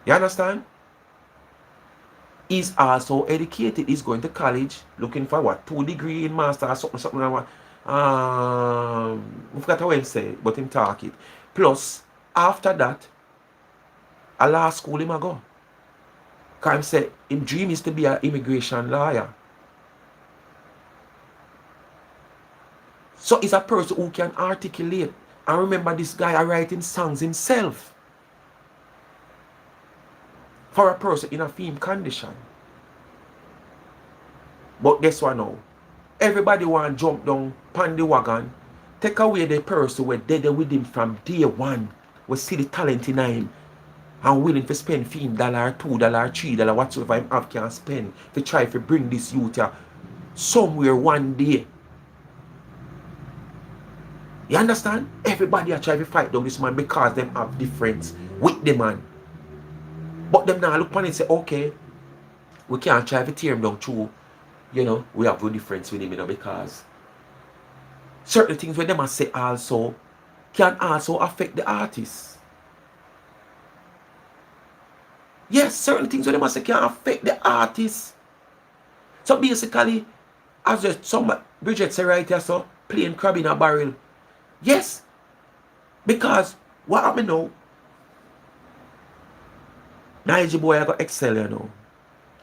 You understand? He's also educated. He's going to college looking for what? 2 degree in master or something like what? I forgot how him say, but him talk it. Plus, after that, a law school him a go. Because him say, him dream is to be an immigration lawyer. So he's a person who can articulate. And remember, this guy are writing songs himself. For a person in a film condition. But guess what now? Everybody want to jump down pan the wagon. Take away the person who dead with him from day one. We see the talent in him. And willing to spend $1, $2, $3, whatsoever him have can spend to try to bring this youth here somewhere one day. You understand? Everybody are trying to fight down this man because them have difference with the man. But them now look upon it and say, okay, we can't try to tear him down through, we have no difference with him, because certain things when them must say also can also affect the artist. Yes, certain things when them must say can affect the artist. So basically, as just some Bridget say right here, so playing crab in a barrel. Yes, because what happened now? Nigel boy I got excel,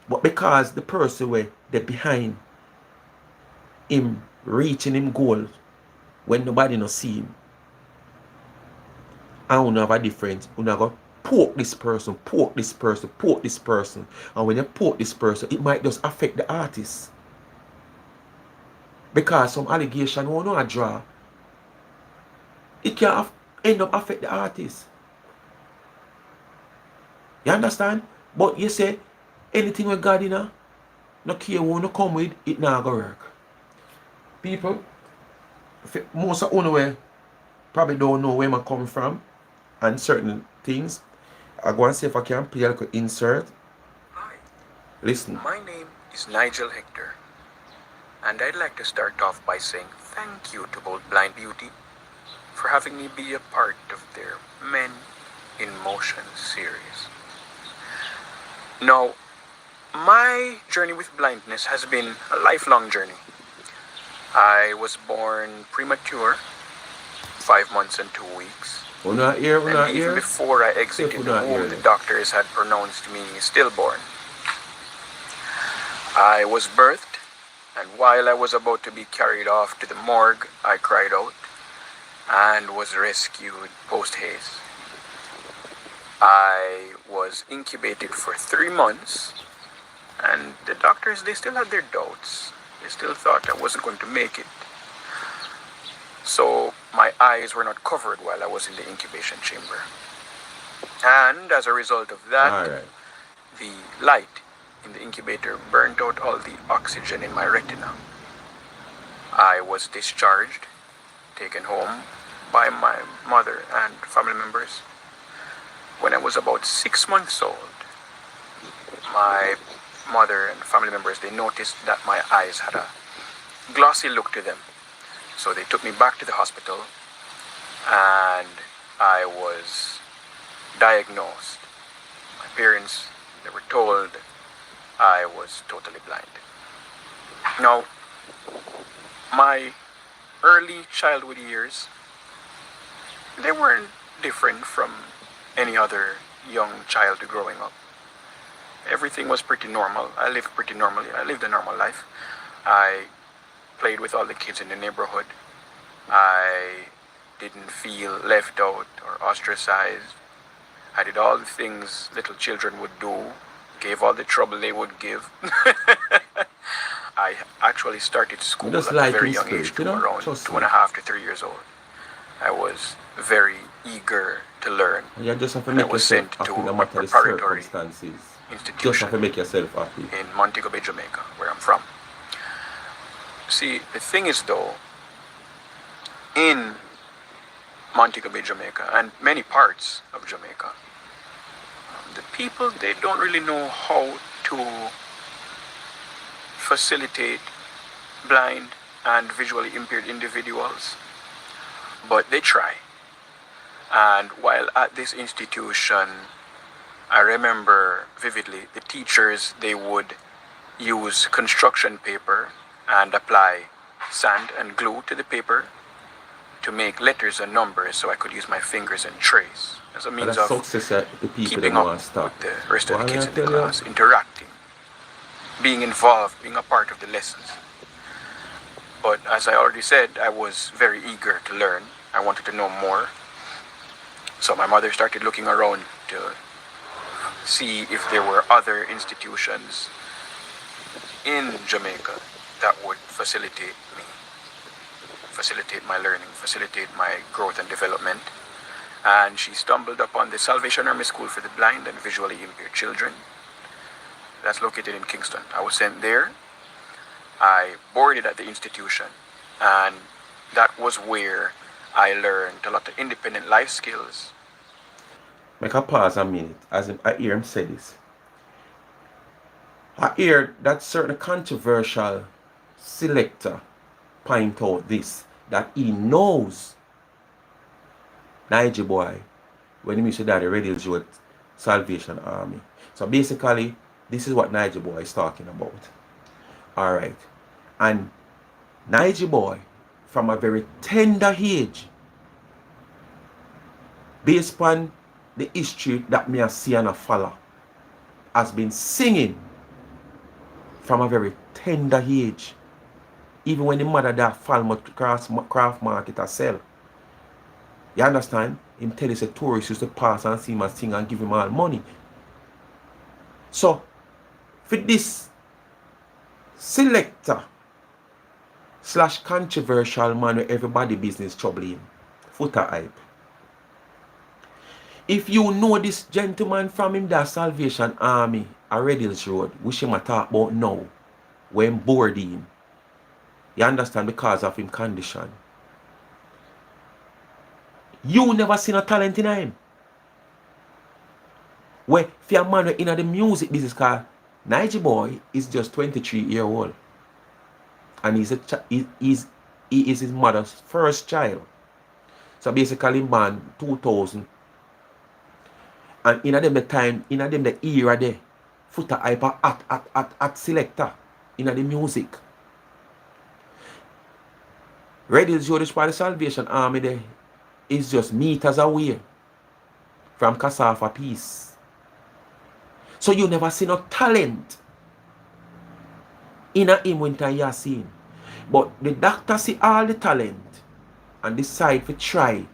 But because the person where they behind him reaching him goal when nobody no see him, and we have a difference. We go poke this person, poke this person, poke this person. And when you poke this person, it might just affect the artist. Because some allegation will not draw. It can end up affect the artist. You understand? But you say, anything with God no care who no come with, it not go work. People, most of you probably don't know where I come from and certain things. I go and see if I can play a little insert. Hi. Listen. My name is Nigel Hector, and I'd like to start off by saying thank you to Bold Blind Beauty for having me be a part of their Men in Motion series. Now, my journey with blindness has been a lifelong journey. I was born premature, 5 months and 2 weeks. And even before I exited the womb, the doctors had pronounced me stillborn. I was birthed, and while I was about to be carried off to the morgue, I cried out and was rescued post-haste. I was incubated for 3 months, and the doctors, they still had their doubts. They still thought I wasn't going to make it. So my eyes were not covered while I was in the incubation chamber. And as a result of that, the light in the incubator burnt out all the oxygen in my retina. I was discharged, taken home by my mother and family members. When I was about 6 months old, my mother and family members, they noticed that my eyes had a glossy look to them. So they took me back to the hospital, and I was diagnosed. My parents, they were told I was totally blind. Now, my early childhood years, they weren't different from any other young child growing up. Everything was pretty normal. I lived pretty normally. I lived a normal life. I played with all the kids in the neighborhood. I didn't feel left out or ostracized. I did all the things little children would do, gave all the trouble they would give. I actually started school just at a like very in young age, spirit, too, around trust me. 2.5 to 3 years old. I was very eager to learn. You just have to And I make was yourself sent to happy no a matter the preparatory circumstances. institution. Just have to make yourself happy. In Montego Bay, Jamaica, where I'm from. See, the thing is though, in Montego Bay, Jamaica, and many parts of Jamaica, the people, they don't really know how to facilitate blind and visually impaired individuals, but they try. And while at this institution, I remember vividly the teachers, they would use construction paper and apply sand and glue to the paper to make letters and numbers so I could use my fingers and trace as a means of keeping up with the rest of the kids in the class, interacting, being involved, being a part of the lessons. But as I already said, I was very eager to learn. I wanted to know more. So my mother started looking around to see if there were other institutions in Jamaica that would facilitate me, facilitate my learning, facilitate my growth and development. And she stumbled upon the Salvation Army School for the Blind and Visually Impaired Children. That's located in Kingston. I was sent there. I boarded at the institution, and that was where I learned a lot of independent life skills. Make a pause a minute as I hear him say this. I hear that certain controversial selector point out this, that he knows Niger boy when he used to die ready with Salvation Army. So basically, this is what Niger boy is talking about. Alright. And Niger boy, from a very tender age, based on the history that me see and follow, has been singing from a very tender age. Even when the mother that Falmouth craft market a sell. You understand? Him tell us a tourist used to pass and see him and sing and give him all money. So, for this selector / controversial man where everybody business troubling, footer hype. If you know this gentleman from him that Salvation Army a Reddills Road, which him a talk about now, when boarding, you understand, because of him condition. You never seen a talent in him. Where for a man in the music business, called Niger boy is just 23-year old. And he is his mother's first child. So basically man 2000. And in them the time, in them the era there, footer hyper at selector in the music. Reddills Road for the Salvation Army there is just meters away from Cassava Peace. So you never see no talent in him when you see him. But the doctor see all the talent and decide to try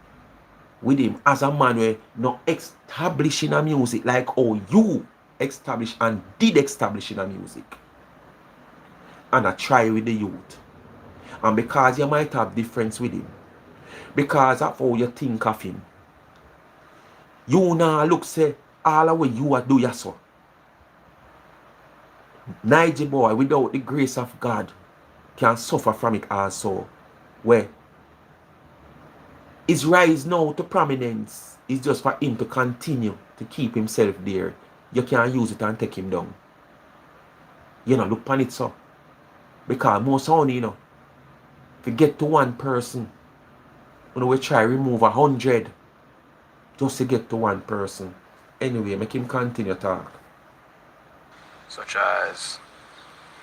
with him as a man who not establishing a music like how you establish and did establish in a music. And I try with the youth. And because you might have difference with him, because of how you think of him, you now look say all the way you are do yourself. Niger boy, without the grace of God, can suffer from it also. Where his rise now to prominence is just for him to continue to keep himself there. You can't use it and take him down. You know, look on it so. Because most only, you know, if you get to one person, you know, we try remove 100 just to get to one person. Anyway, make him continue talk. Such as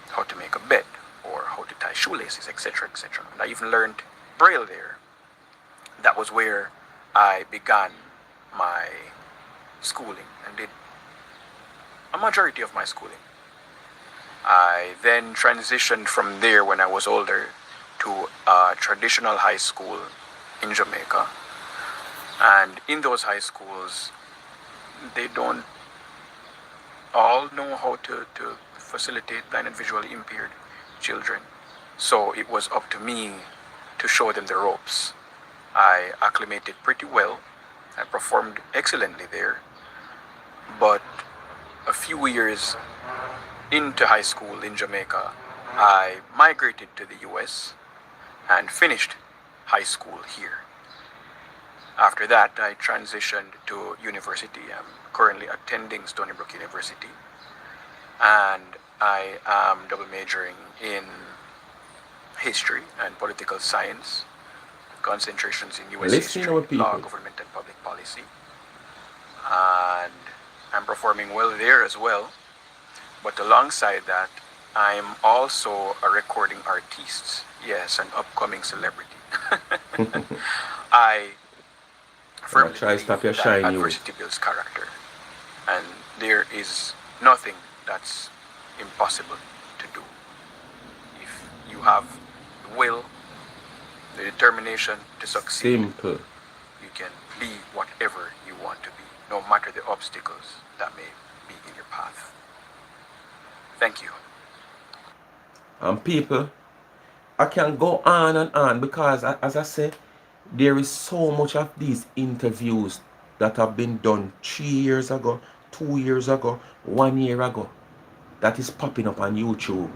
how to make a bed or how to tie shoelaces, etc., etc. And I even learned Braille there. That was where I began my schooling and did a majority of my schooling. I then transitioned from there when I was older to a traditional high school in Jamaica. And in those high schools, they don't all know how to facilitate blind and visually impaired children. So it was up to me to show them the ropes. I acclimated pretty well. I performed excellently there. But a few years into high school in Jamaica, I migrated to the US and finished high school here. After that, I transitioned to university. I'm currently attending Stony Brook University, and I am double majoring in history and political science, concentrations in US history, law, government, and public policy. And I'm performing well there as well. But alongside that, I'm also a recording artist. Yes, an upcoming celebrity. I firmly believe that adversity builds character. And there is nothing that's impossible to do. If you have the will, the determination to succeed, simple, you can be whatever you want to be, no matter the obstacles that may be in your path. Thank you. And people, I can go on and on because, as I said, there is so much of these interviews that have been done 3 years ago, 2 years ago, 1 year ago, that is popping up on YouTube.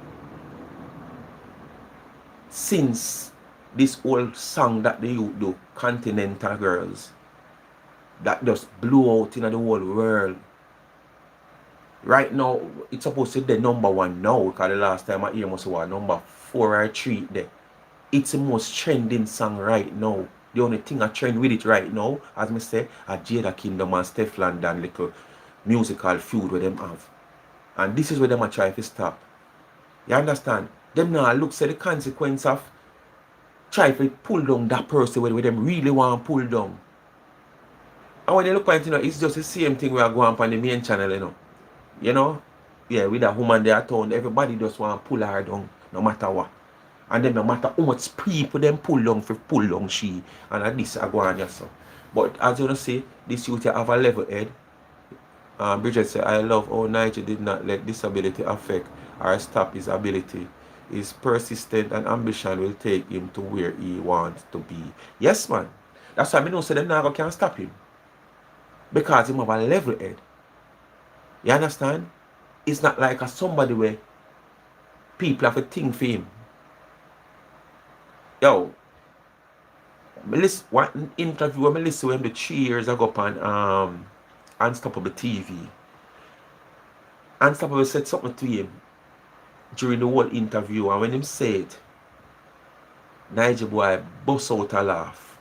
Since this old song that they do, Continental Girls, that just blew out in the whole world. Right now, it's supposed to be the #1 now, because the last time I hear must was number 4 or 3 there. It's the most trending song right now. The only thing I trend with it right now, as I say, are Jada Kingdom and Steph London little musical feud with them have. And this is where them a try to stop. You understand? Them now look at the consequence of try to pull down that person where them really want to pull down. And when you look at it, it's just the same thing we are going on the main channel, Yeah, with that woman there at town, everybody just want to pull her down, no matter what. And then no matter how much people them pull down for pull down she, and at this I go on so. But as you say, this youth have a level head. Bridget said, I love how Nigel did not let disability affect or stop his ability. His persistent and ambition will take him to where he wants to be. Yes, man. That's why I know so them never can stop him. Because he have a level head. You understand? It's not like a somebody where people have a thing for him. Yo, one interview I listened to him the 3 years ago on Unstoppable TV. Unstoppable said something to him during the whole interview, and when him said, Nigel boy bust out a laugh.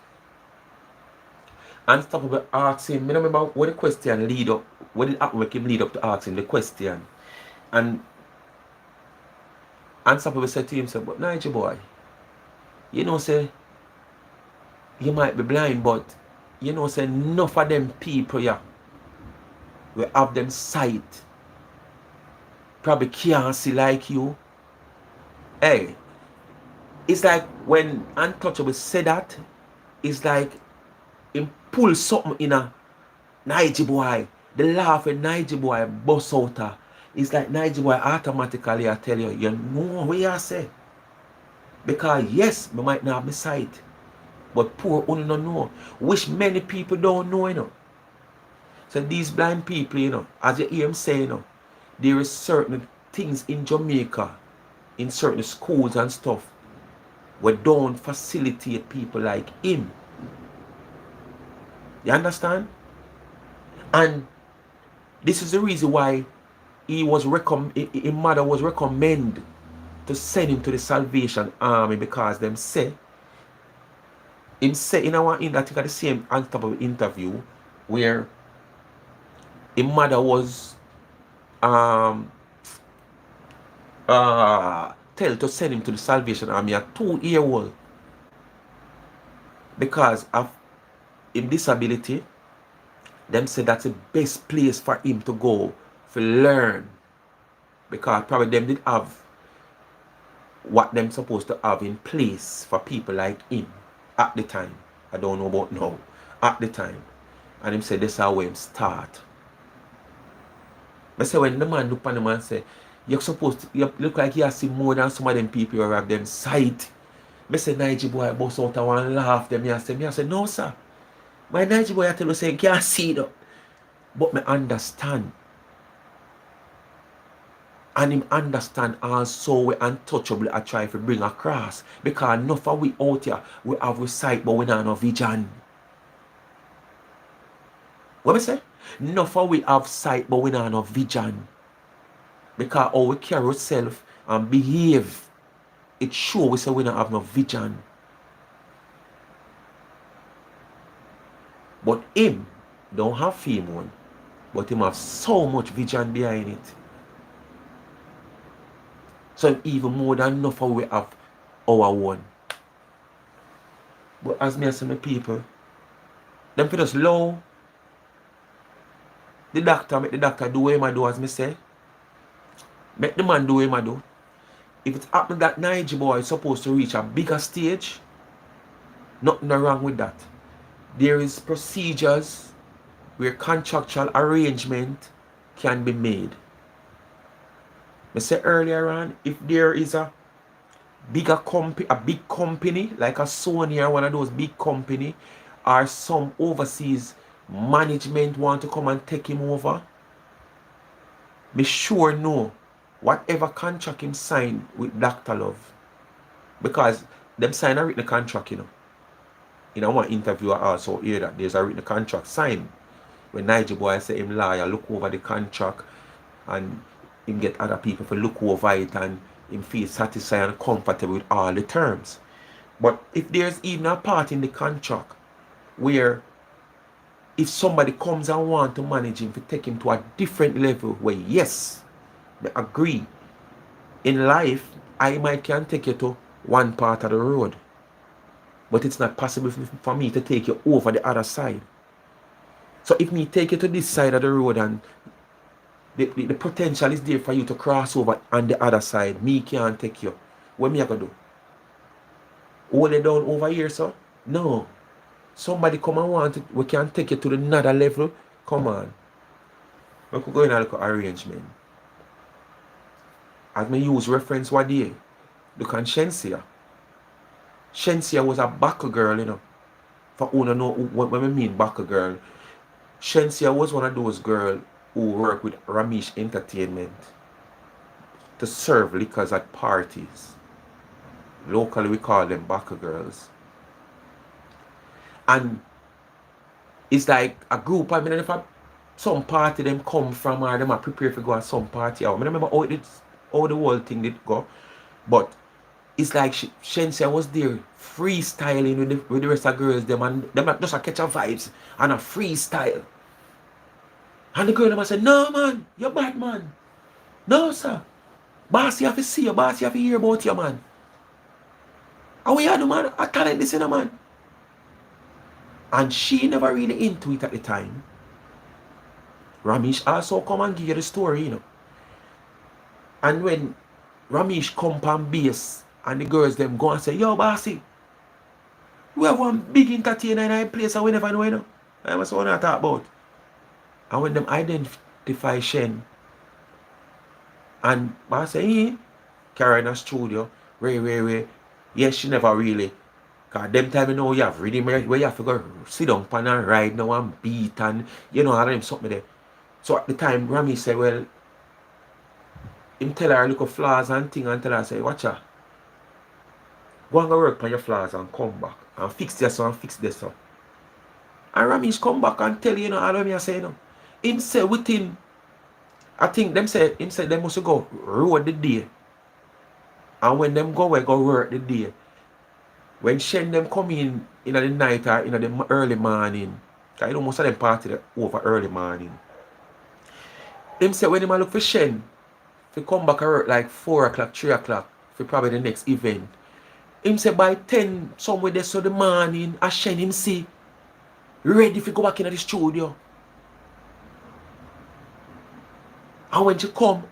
Unstoppable asked him, I don't remember what the question lead up, what did happen make him lead up to asking the question. And Unstoppable said to him, but Nigel boy, say, you might be blind, but say enough of them people we have them sight. Probably can't see like you. Hey, it's like when Untouchable said that, it's like him pull something in a Nigel boy. The laugh of Nigel boy bust out. It's like Nigel boy automatically I tell you, you know what you say. Because yes, I might not have my sight. But poor only don't know. Which many people don't know, So these blind people, as you hear him say, there is certain things in Jamaica, in certain schools and stuff, where don't facilitate people like him. You understand? And this is the reason why his mother was recommended to send him to the Salvation Army, because them say in the same Unstoppable interview where his mother was tell to send him to the Salvation Army at 2-year-old because of his disability. Them say that's the best place for him to go to learn, because probably them did have what them supposed to have in place for people like him at the time. I don't know about now. At the time. And him say this is how him start. I say when the man look on him and say, You're supposed to, you look like you see more than some of them people who have them sight. Me say Nige boy bust out and one laugh them. I say, no sir. My Nige boy I tell you say can't see though. But me understand. And him understand also we untouchable I try to bring across. Because enough of we out here, we have we sight but we not no vision. What me say? Enough of we have sight but we not no vision. Because how we carry ourselves and behave, it show we say we don't have no vision. But him don't have fame one. But him have so much vision behind it. So even more than enough of we have our own. But as me and some people, them for just low. The doctor make the doctor do what he do as me say. Make the man do what he do. If it happen that Nige boy is supposed to reach a bigger stage, nothing wrong with that. There is procedures where contractual arrangement can be made. I said earlier on, if there is a big company like a Sony or one of those big company, or some overseas management want to come and take him over, be sure know whatever contract him sign with Dr. Love, because them sign a written contract, you know. In one interview I also hear that there's a written contract signed. When Nige boy say him lawyer look over the contract and him get other people to look over it and him feel satisfied and comfortable with all the terms. But if there's even a part in the contract where if somebody comes and want to manage him to take him to a different level where yes, they agree. In life, I might can take you to one part of the road. But it's not possible for me to take you over the other side. So if me take you to this side of the road and the potential is there for you to cross over on the other side, me can't take you. What me I gonna do? Hold it down over here, sir? No. Somebody come and want it, we can take you to another level. Come on. We could go in a little arrangement. As me use reference what day, look on Shensia. Shensia was a backer girl, you know. For who don't know what I mean backer girl. Shensia was one of those girls who work with Ramesh Entertainment to serve liquors at parties. Locally we call them backer girls. And it's like a group, I mean, if some party them come from or them are prepared to go at some party. I remember how the whole thing did go. But it's like Shensia was there freestyling with the rest of the girls them and them just a catch a vibes and a freestyle. And the girl them say, no man, you're bad man. No sir. Boss you have to see you, boss you have to hear about you man. And we had man, a talent this in a man. And she never really into it at the time. Ramesh also come and give you the story, you know. And when Ramesh come on base and the girls them go and say, yo bossy, we have one big entertainer in our place and we never know, you know. That's what I talk about. And when them identify Shen and boss say, hey, carry in a studio, Ray. Yes, she never really. Cause them time you know you have rhythm where you have to go sit down pan and ride now and beat and you know all of them something there. So at the time Rami said, well, him tell her look at flaws and thing and tell her say, watch her. Go and go work on your flaws and come back and fix this and fix this up. And Ramesh come back and tell you know all of me I say you know. Him say within I think them say him say they must go road the day. And when them go work the day. When Shen them come in the night or in the early morning, because you know most of them party over early morning. Them say when them look for Shen, if come back at work like 4 o'clock, 3 o'clock, for probably the next event. Him say by 10 somewhere there so the morning, a Shen him see ready to go back into the studio. And when she come,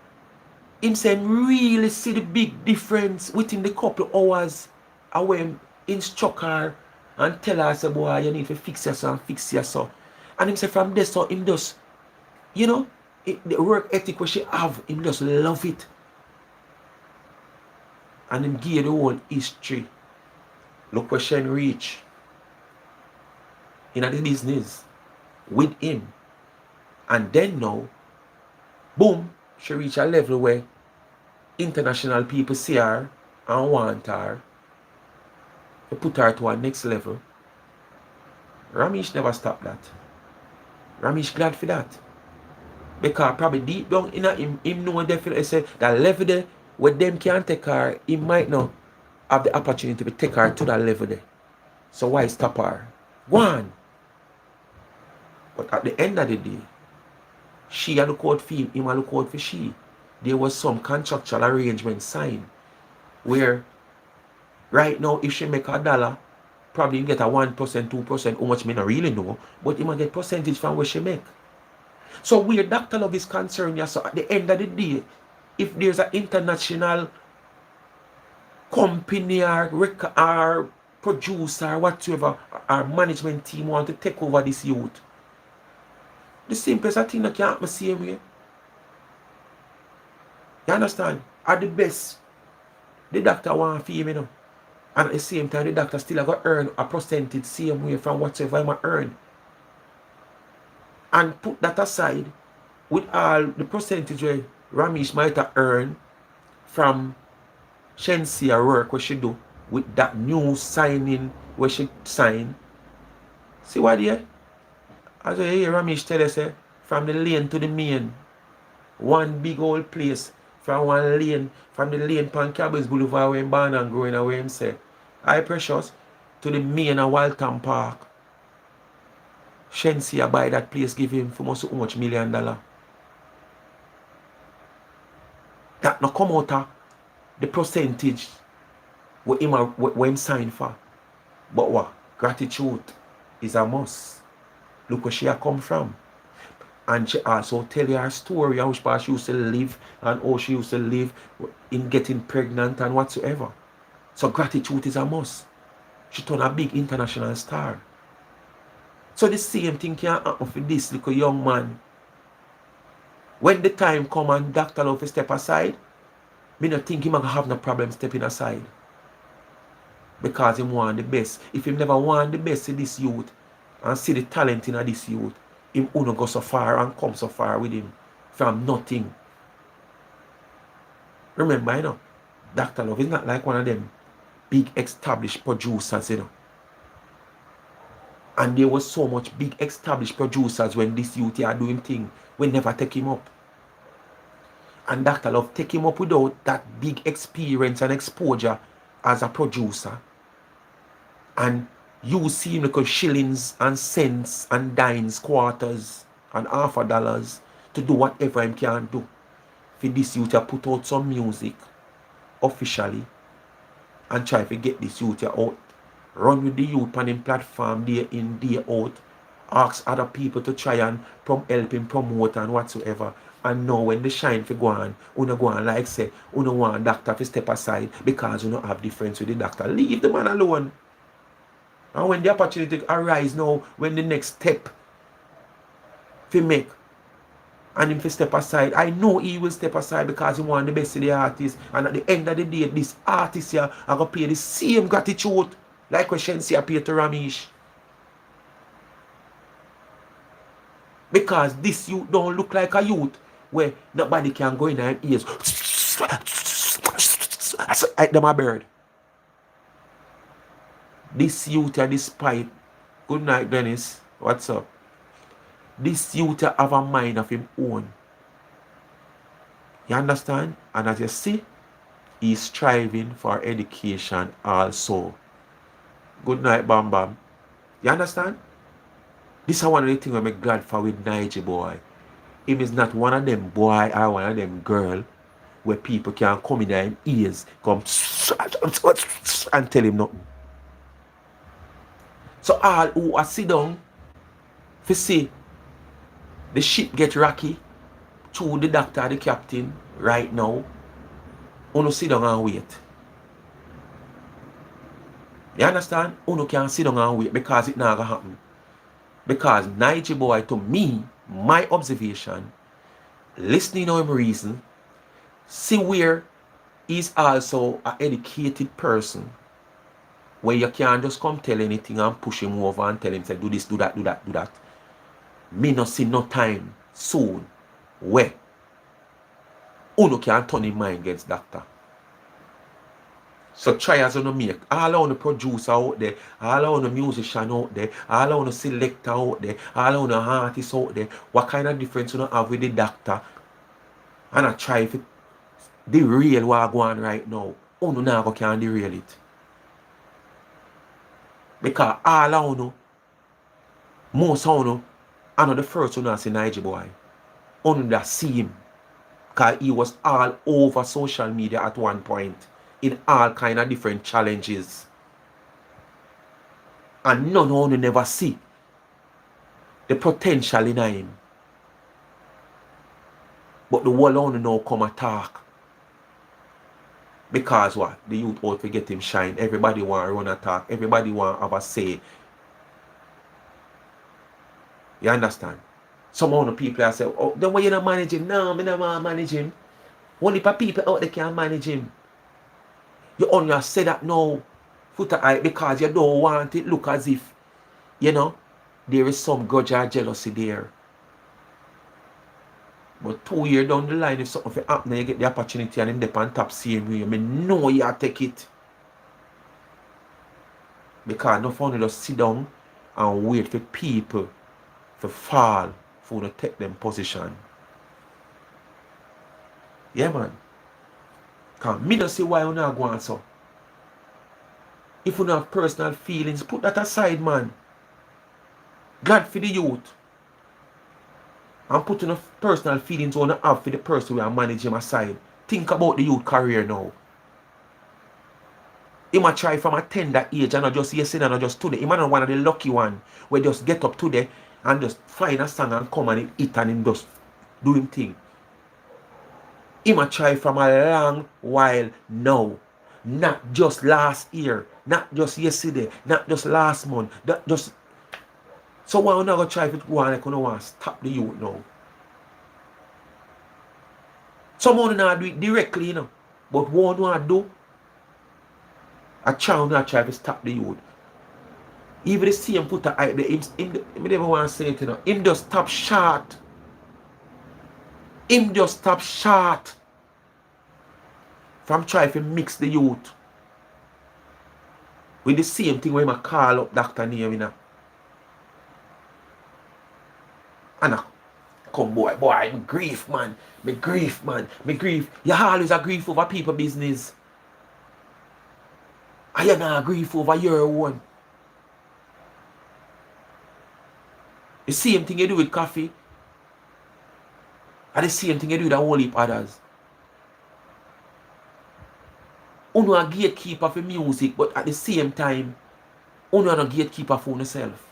him say really see the big difference within the couple of hours away. Instruct her and tell her, say, boy, you need to fix yourself and fix yourself. And him say from this so him just, you know, the work ethic what she have, him just love it. And him give the whole history. Look where Shen reach. In the business. With him. And then now, boom, she reach a level where international people see her and want her. They put her to a next level. Ramesh never stopped that. Ramesh glad for that. Because probably deep down in him know definitely say that level there where them can take her, he might not have the opportunity to take her to that level there. So why stop her? Go on. But at the end of the day, she a look out for him a look out for she. There was some contractual arrangement signed where right now if she make $1, probably get a 1%, 2%, how much me not really know, but he might get percentage from what she make. So where Dr. Love is concerned, yeah, so at the end of the day, if there's an international company or producer or whatever, our management team want to take over this youth, the simplest thing that can happen the same way. You understand? At the best, the doctor want to feel, you know. And at the same time, the doctor still got to earn a percentage same way from whatever he earn. And put that aside, with all the percentage where Ramesh might have earned from Shensia work what she do, with that new signing where she sign. See what here? As I hear Ramesh tell us, from the lane to the main, one big old place, from one lane, from the lane pan Cabins Boulevard where him born and growing and where him say, I precious, to the main of Walton Park. Shensia buy that place, give him for how much $1 million. That no come out of the percentage what him sign for. But what? Gratitude is a must. Look where she a come from. And she also tell you her story, how she used to live and how she used to live in getting pregnant and whatsoever. So gratitude is a must. She turned a big international star. So the same thing can happen for this little young man. When the time come and Dr. Love step aside, me not think he might have no problem stepping aside. Because he want the best. If he never want the best in this youth and see the talent in this youth, him uno go so far and come so far with him from nothing. Remember, you know, Dr. Love is not like one of them big established producers, you know. And there was so much big established producers when this youth are doing thing, we never take him up. And Dr. Love take him up without that big experience and exposure as a producer. And you see him like shillings and cents and dimes, quarters and $50 to do whatever he can do. For this youth to put out some music officially and try to get this youth out. Run with the youth on him platform day in, day out. Ask other people to try and help him promote and whatsoever. And now when the shine for go on, you go on like say, you want doctor to step aside because you don't have difference with the doctor. Leave the man alone. And when the opportunity arise now, when the next step to make and him to step aside, I know he will step aside because he want the best of the artist. And at the end of the day, this artist here are going to pay the same gratitude like what Shensia paid to Ramesh. Because this youth don't look like a youth where nobody can go in their ears. Like them a bird. This youth and this pipe. Good night, Dennis. What's up? This youth have a mind of his own. You understand? And as you see, he's striving for education also. Good night, Bam Bam. You understand? This is one of the things I'm glad for with Nige boy. Him is not one of them boy or one of them girl where people can come in their ears, come and tell him nothing. So all who are sit down to see the ship get rocky through the doctor, the captain right now, uno sit down and wait. You understand? Uno can sit down and wait because it not gonna happen. Because Nige boy, to me, my observation, listening to him reason, see where He's also an educated person where you can't just come tell anything and push him over and tell him, say, do this, do that, do that, do that. Me not see no time soon where Uno can turn his mind against doctor. So try as you make all on the producer out there, all on the musician out there, all on the selector out there, all on the artist out there, what kind of difference you have with the doctor? And I try if it derail what go on right now. Uno never can derail it. Because all of you, most of you, I know the first one I see Nige boy. Uno that see him. Because he was all over social media at one point. In all kind of different challenges. And none of you never see the potential in him. But the whole of you now come attack. Because what? The youth out to get him shine. Everybody want to run attack. Everybody want to have a say. You understand? Some of the people I say, oh, then why you not manage him? No, I don't want to manage him. Only for people out there can manage him. You only say that now, foot eye, because you don't want it look as if, you know, there is some grudge or jealousy there. But 2 years down the line, if something happen, you get the opportunity and him dip on top same way, you know you take it. Because no fun just sit down and wait for people to fall for to take them position. Yeah, man. Because me don't see why you not going so. If you don't have personal feelings, put that aside, man. Glad for the youth. And put enough personal feelings on the have for the person who are managing him aside. Think about the youth career now. He might try from a tender age and not just yesterday and not just today. He might not one of the lucky one where just get up today and just find a song and come and eat and him just doing thing. He might try from a long while now. Not just last year. Not just yesterday. Not just last month. Not just... So why not going to try to go on like you want to stop the youth now? Someone not do it directly, you know. But what want to do, I try to stop the youth. Even the same put a hype there, him never want to say it, you know. Him just stop short. Him just stop short from trying to mix the youth with the same thing when I call up Dr. Name, you know. And I come boy, me grief, man. Me grief, man. Me grief. You always a grief over people business. And you not grief over your own. The same thing you do with coffee. And the same thing you do with a whole heap others. Uno a gatekeeper for music, but at the same time, uno a gatekeeper for yourself.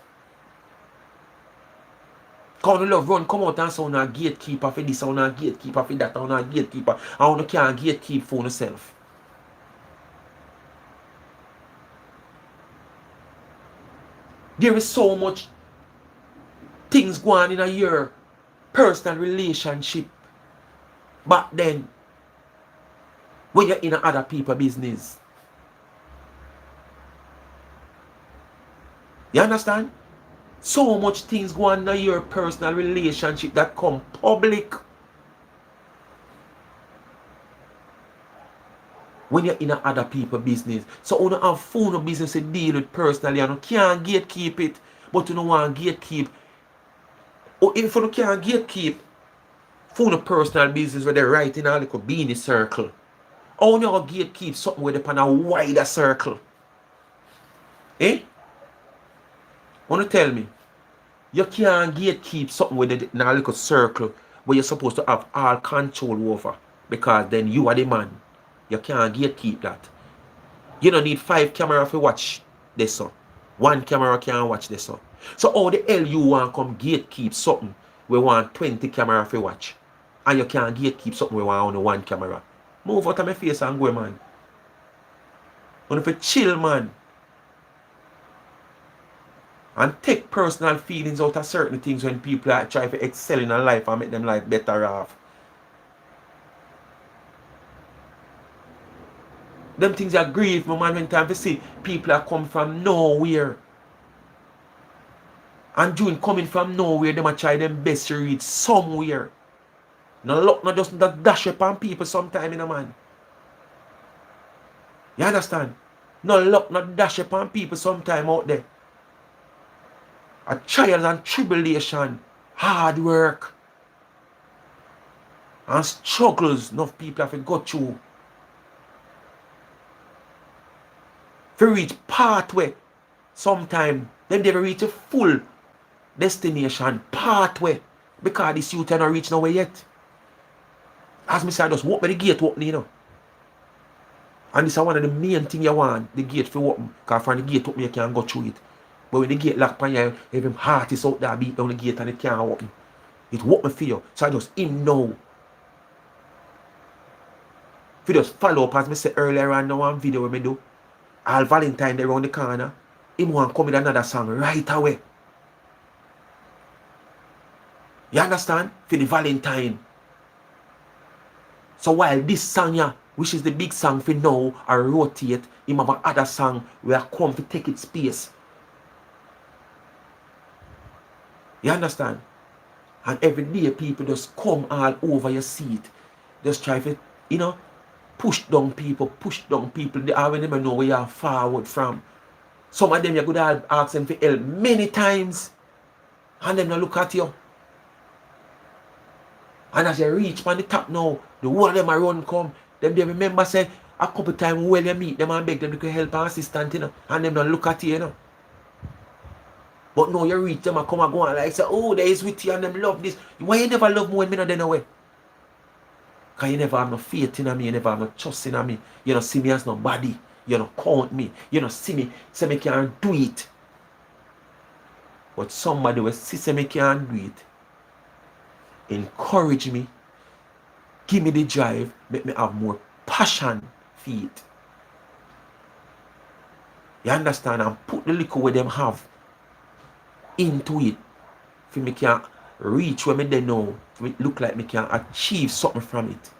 Because you love run, come out and say uno a gatekeeper for this, uno a gatekeeper for that, uno a gatekeeper, and uno can't gatekeep for yourself. There is so much things going in your personal relationship back then when you're in other people's business. You understand? So much things go on in your personal relationship that come public when you're in other people's business. So you don't have phone business to deal with personally and you can't gatekeep it, but you don't want to gatekeep. Or if you can't gatekeep phone personal business where they're right in a little beanie circle, how you gatekeep something where they're on a wider circle? Eh? Want to tell me? You can't gatekeep something with in a little circle where you're supposed to have all control over, because then you are the man. You can't gatekeep that. You don't need 5 cameras to watch this son. 1 camera can't watch this son. So how the hell you want to come gatekeep something we want 20 cameras to watch, and you can't gatekeep something we want only 1 camera? Move out of my face and go, man. You have to chill, man. And take personal feelings out of certain things when people are trying to excel in their life and make them life better off. Them things are grief, my man, when time to see people that come from nowhere. And doing coming from nowhere, them a try them best to reach somewhere. No luck, not just that dash up on people sometime, you know, man. You understand? No luck, not dash up on people sometime out there. A trials and tribulation, hard work, and struggles enough people have to go through. To reach pathway, sometime, them never reach a full destination, pathway, because this youth are not reach nowhere yet. As me say, I just walk by the gate open, you know. And this is one of the main things you want, the gate for open. Because from the gate open, you can go through it. But when the gate locked on you, even heart is out there, beat down the gate and it can't open. It open for you. So I just him now. If you just follow up, as I said earlier on, now one video we do, all Valentine around the corner, him want to come with another song right away. You understand? For the Valentine. So while this song here, which is the big song for now, I rotate, him have another song where I come to take its space. You understand? And every day people just come all over your seat. Just try to, you know, push down people. They already never know where you're forward from. Some of them you could ask them for help many times. And them not look at you. And as you reach on the top now, the whole of them are run come. Them they remember say a couple times when you meet them and beg them to help and assistant, you know. And them don't look at you, you know. But now you reach them and come and go and like say, oh, they is with you and them love this. Why you never love me when me not there no way? Because you never have no faith in me, you never have no trust in me. You don't see me as nobody. You don't count me. You don't see me, say me can't do it. But somebody will see say me can't do it. Encourage me. Give me the drive. Make me have more passion for it. You understand? And put the liquor where them have into it. For me can reach where me they know. For it look like me can achieve something from it.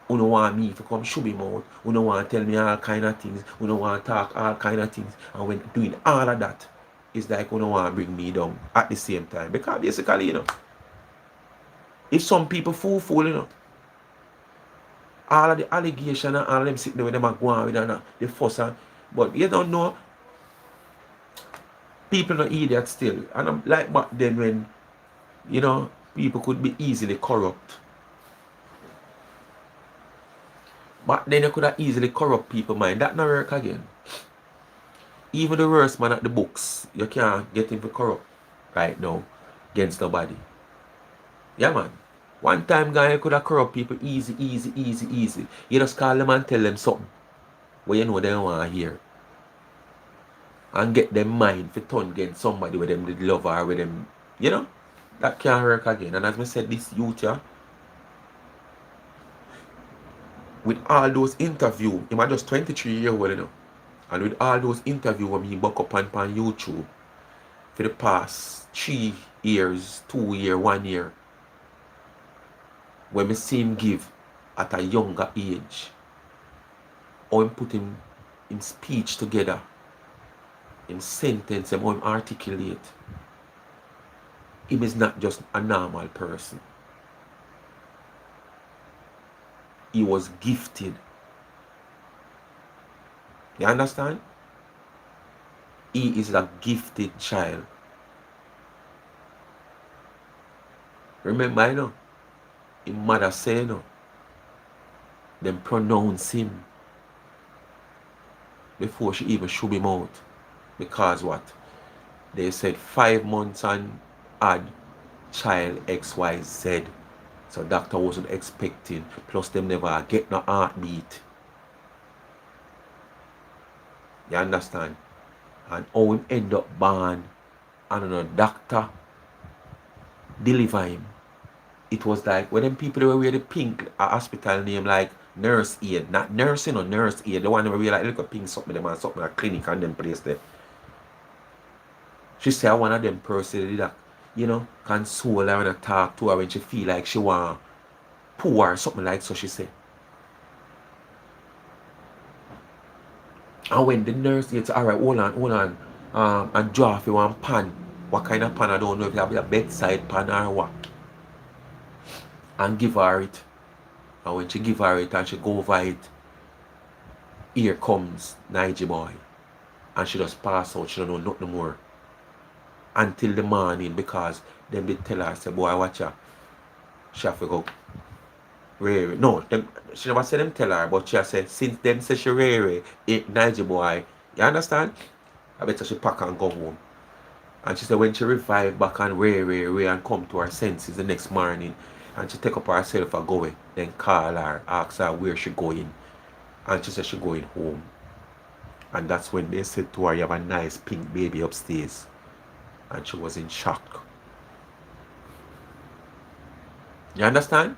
You don't want me to come show me mouth. You don't want to tell me all kind of things. You don't want to talk all kind of things. And when doing all of that, it's like you don't want to bring me down at the same time. Because basically, you know, if some people fool, you know, all of the allegation and all of them sitting there with them are going with and the fuss. But you don't know, people are idiots still. And I'm like back then when, you know, people could be easily corrupt. But then you could have easily corrupt people's mind. That not work again. Even the worst man at the books, you can't get him to corrupt right now against nobody. Yeah, man. One time, guy, you could have corrupt people easy. You just call them and tell them something where you know they don't want to hear. And get them mind for turn against somebody with them the love or with them, you know? That can't work again. And as I said, this youth, yeah, with all those interviews, he was just 23 years old, you know. And with all those interviews when he buck up on YouTube for the past 3 years, 2 years, 1 year, when I see him give at a younger age, or him put him in speech together, in sentence, and how him articulate, him is not just a normal person. He was gifted. You understand? He is a gifted child. Remember, you know, his mother said, you know, them pronounce him before she even shook him out. Because what? They said 5 months and odd child XYZ. So doctor wasn't expecting. Plus them never get no heartbeat. You understand? And how him end up born and another doctor deliver him. It was like when them people were wear the pink hospital name like nurse aid. Not nursing or nurse aid. The one who wear like look at pink something them and something like clinic and them place there. She said one of them person that, you know, console her and talk to her when she feel like she want poor or something like so she said. And when the nurse gets, alright, hold on, and draw for one pan. What kind of pan? I don't know if it be a bedside pan or what. And give her it. And when she give her it and she go over it, here comes Nige boy. And she just pass out, she don't know nothing more. Until the morning, because them did tell her, say, boy, watch her. She have to go. Rare. No, she never said them tell her, but she said, since them say she rare, Nige boy, you understand? I better she pack and go home. And she said when she revived back and rare and come to her senses the next morning, and she take up herself and go away, then call her, ask her where she going. And she said she going home. And that's when they said to her, you have a nice pink baby upstairs. And she was in shock. You understand?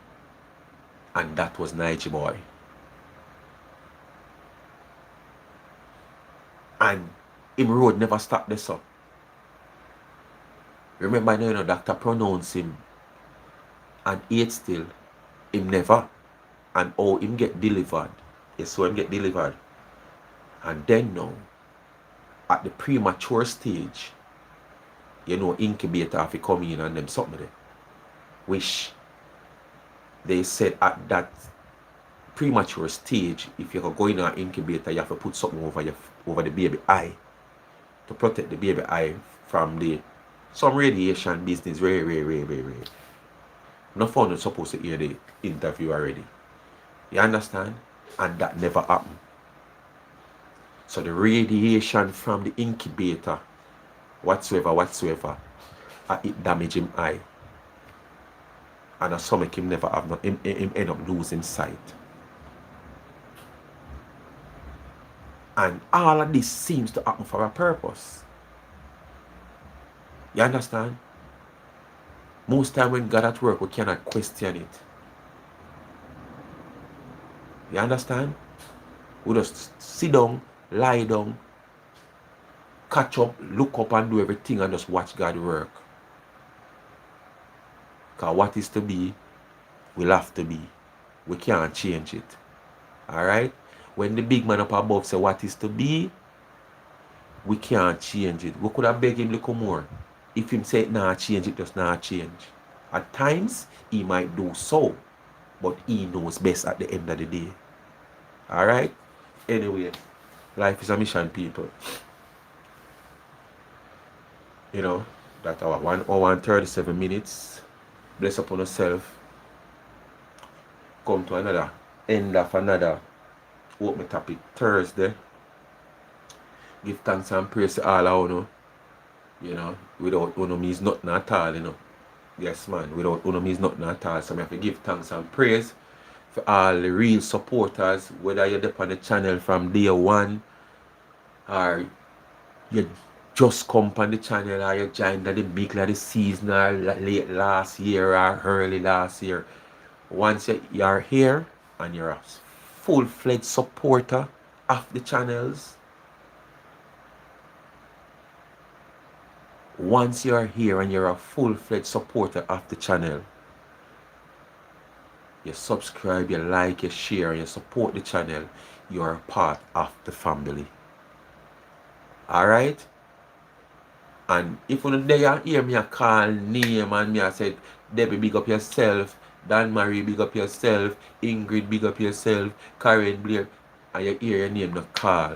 And that was Nige boy. And him road never stopped this up. Remember now, doctor pronounce him and ate still. Him never. And how him get delivered. You saw him get delivered. And then now, at the premature stage, you know, incubator have to come in and them something there. Which they said at that premature stage, if you're going to an incubator, you have to put something over the baby eye to protect the baby eye from some radiation business. Rare. No phone is supposed to hear the interview already. You understand? And that never happened. So the radiation from the incubator, whatsoever, it damaged him eye. And that's make him never have him end up losing sight. And all of this seems to happen for a purpose. You understand? Most time when God at work, we cannot question it. You understand? We just sit down, lie down, catch up, look up and do everything and just watch God work. Because what is to be, will have to be. We can't change it. Alright? When the big man up above say what is to be, we can't change it. We could have begged him a little more. If him say nah change, it does not change. At times, he might do so. But he knows best at the end of the day. Alright? Anyway, life is a mission, people. You know, that's our 1 hour and 37 minutes. Bless upon yourself. Come to another end of another open topic Thursday. Give thanks and praise to all of you. You know, without uno means nothing at all, you know. Yes, man, without uno means nothing at all. So I have to give thanks and praise for all the real supporters, whether you're up on the channel from day one, or you just come on the channel, or you joined at the beginning of the season, or late last year, or early last year. Once you're here, and you're a full-fledged supporter of the channels, once you're here and you're a full-fledged supporter of the channel, you subscribe, you like, you share, you support the channel, you're a part of the family. Alright? And if you there hear me a call name and me I said, Debbie, big up yourself, Dan Marie, big up yourself, Ingrid, big up yourself, Karen, Blair, and you hear your name not call,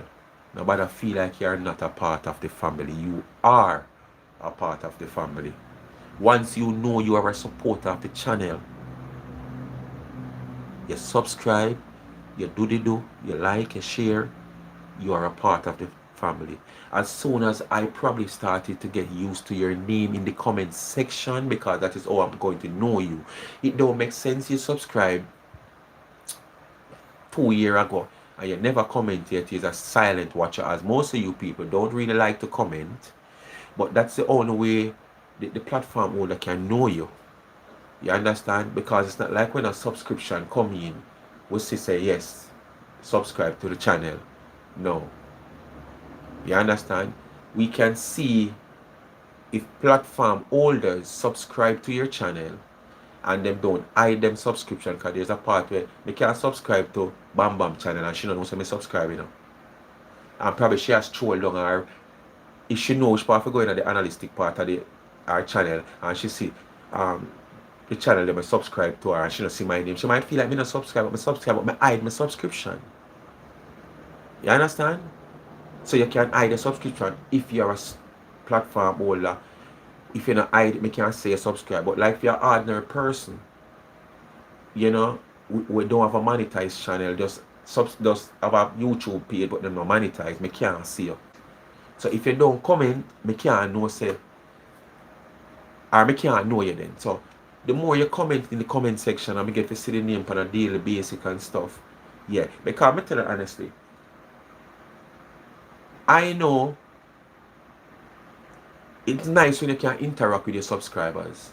nobody feel like you're not a part of the family. You are a part of the family. Once you know you are a supporter of the channel, you subscribe, you do, you like, you share, you are a part of the family. As soon as I probably started to get used to your name in the comment section, because that is how I'm going to know you. It don't make sense you subscribe 2 years ago and you never comment yet. You're a silent watcher, as most of you people don't really like to comment. But that's the only way the platform holder can know you. You understand? Because it's not like when a subscription come in, we say yes, subscribe to the channel. No. You understand? We can see if platform holders subscribe to your channel and them don't hide them subscription, because there's a part where they can't subscribe to Bam Bam channel and she don't know so me subscribe, you know. And probably she has strolled down her, if she knows she probably go in the analytic part of our channel and she see the channel that I subscribe to her and she don't see my name. She might feel like me not subscribe, but me hide my subscription. You understand? So you can hide a subscription if you're a platform holder. If you not hide it, me can't say subscribe. But like if you're an ordinary person, you know, we don't have a monetized channel, just have a YouTube page, but them not monetized. Me can't see you. So if you don't comment, me can't know say, or me can't know you then. So the more you comment in the comment section and me get to see the name on a daily basis and stuff. Yeah, because me tell you honestly, I know it's nice when you can interact with your subscribers.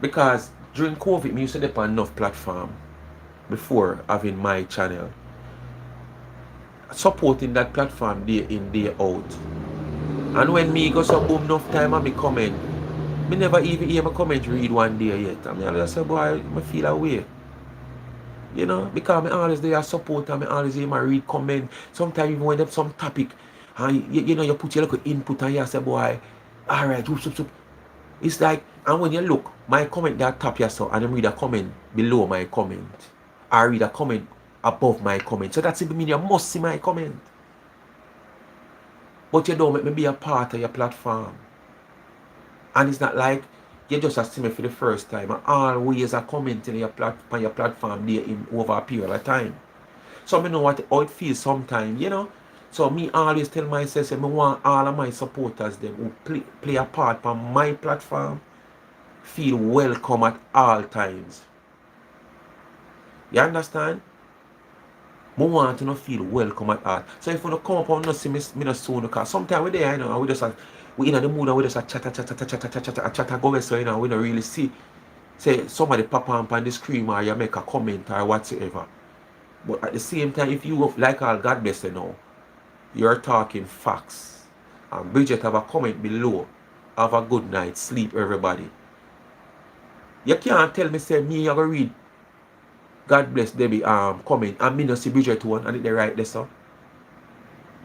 Because during COVID, me used to depend on enough platform before having my channel. Supporting that platform day in, day out. And when me go so boom enough time and me comment, me never even hear my comment read one day yet. I mean, I just say, boy, I feel away. You know, because I always there support and I always hear my read comment. Sometimes even when there's some topic, and you know, you put your little input and you say, boy, alright, it's like, and when you look, my comment that top here so, and then read a comment below my comment. I read a comment above my comment. So that's it mean you must see my comment. But you don't make me be a part of your platform. And it's not like you just see me for the first time. I always are commenting on your platform there in over a period of time. So I know how it feels sometimes, you know. So me always tell myself, I want all of my supporters them who play a part on my platform feel welcome at all times. You understand? I want to feel welcome at all. So if you don't come up and not see me not soon, because sometimes we're there, you know, and we in the mood and we just chat go so you know, we don't really see say somebody pop up on the screen or you make a comment or whatsoever. But at the same time, if you like all God bless you now, you're talking facts. And Bridget have a comment below. Have a good night, sleep everybody. You can't tell me say me I go read God bless Debbie comment and me not see Bridget one and it they right there so.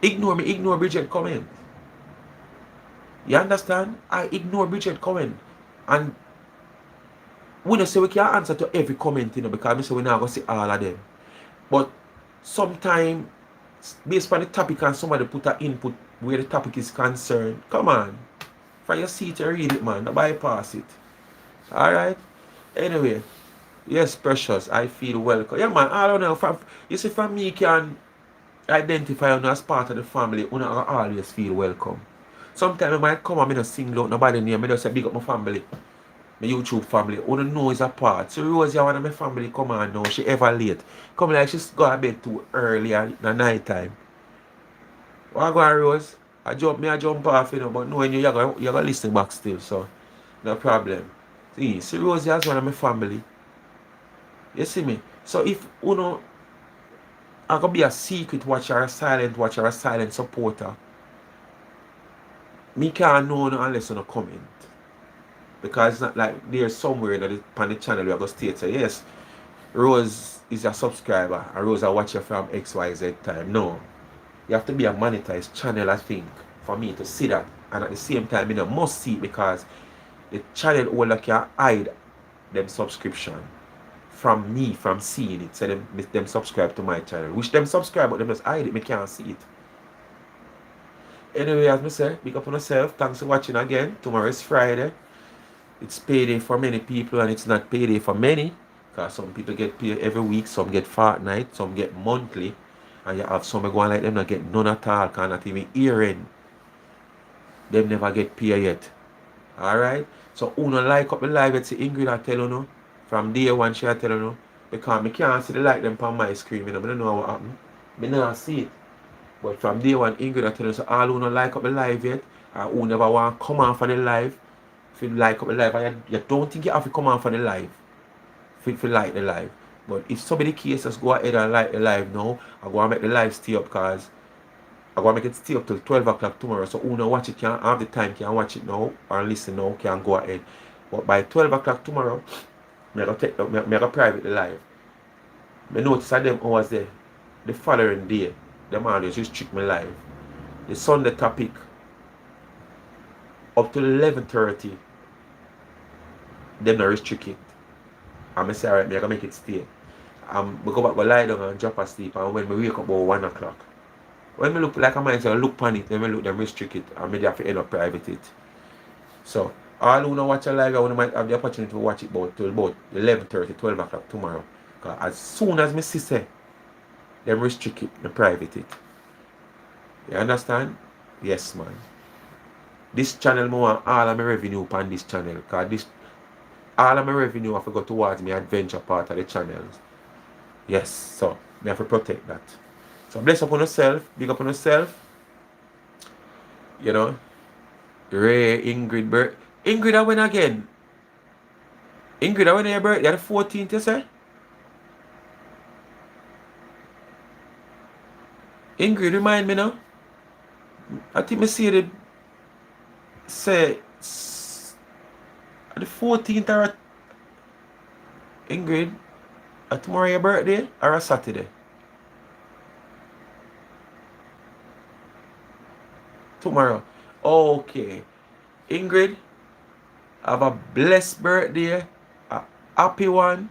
Ignore me, ignore Bridget comment. You understand? I ignore Bridget comment. And we don't say we can't answer to every comment, you know, because we say we're not going to see all of them. But sometimes, based on the topic and somebody put an input where the topic is concerned, come on. For your seat, you read it, man. Don't bypass it. Alright? Anyway, yes, precious. I feel welcome. Yeah, man, I don't know. You see, for me, can identify you as part of the family, you always feel welcome. Sometimes I might come and I don't sing out nobody name. I just say big up my family. My YouTube family. You know is a part. So Rosie, one of my family come on now. She ever late. Come like she's go to bed too early in the night time. What go on, Rose? I jump off, you know, but knowing you're gonna listen back still, so no problem. See Rosie as one of my family. You see me? So if you know I could be a secret watcher, a silent watcher, a silent supporter. Me can't know no unless you no comment. Because it's not like there's somewhere that on the channel we are going to state say, yes, Rose is a subscriber and Rose a watcher from XYZ time. No. You have to be a monetized channel, I think, for me to see that. And at the same time, you must see it because the channel holder can hide them subscription from me, from seeing it. So them subscribe to my channel. Which them subscribe, but them just hide it. Me can't see it. Anyway, as I say, big up on yourself. Thanks for watching again. Tomorrow is Friday. It's payday for many people and it's not payday for many. Because some people get paid every week, some get fortnight, some get monthly. And you have some going like them not get none at all, can not even hear it. Them never get paid yet. Alright? So who no like up the live, it's Ingrid I tell you no. From day one she I tell you no. Because I can't see the like them on my screen, you know. I don't know what happened. I don't see it. But from day one Ingrid I tell you so all who no like up the live yet, or who never want to come on for the live, if you like up the live, and you don't think you have to come on for the live. If you like the live. But if somebody cases go ahead and like the live now, I'm going to make the live stay up because I'm going to make it stay up till 12 o'clock tomorrow. So who no watch it can have the time, can watch it now or listen now, can go ahead. But by 12 o'clock tomorrow, I'm going to private the live. I notice that them hours there, the following day, them always restrict me live. The Sunday topic up to 11:30. Them not restrict it. I'm say alright, me I gonna make it stay. We go back, go lie down and drop asleep, and when we wake up about 1 o'clock. When me look like I might say look on it, then me look them restrict it, and me have to end up private it. So all who don't watch a live, I might have the opportunity to watch it till about 11:30, 12 o'clock tomorrow. Because as soon as me see say, them restrict it, me private it. You understand? Yes, man. This channel, I want all of my revenue upon this channel. Because all of my revenue have to go towards my adventure part of the channels. Yes, so me have to protect that. So bless up on yourself, big up on yourself. You know. Ray, Ingrid, Ingrid, I win again. Ingrid, I win your birthday, the 14th, you say? Ingrid, remind me now. I think me see the say the 14th or Ingrid, tomorrow your birthday or a Saturday? Tomorrow. Okay. Ingrid, have a blessed birthday, a happy one.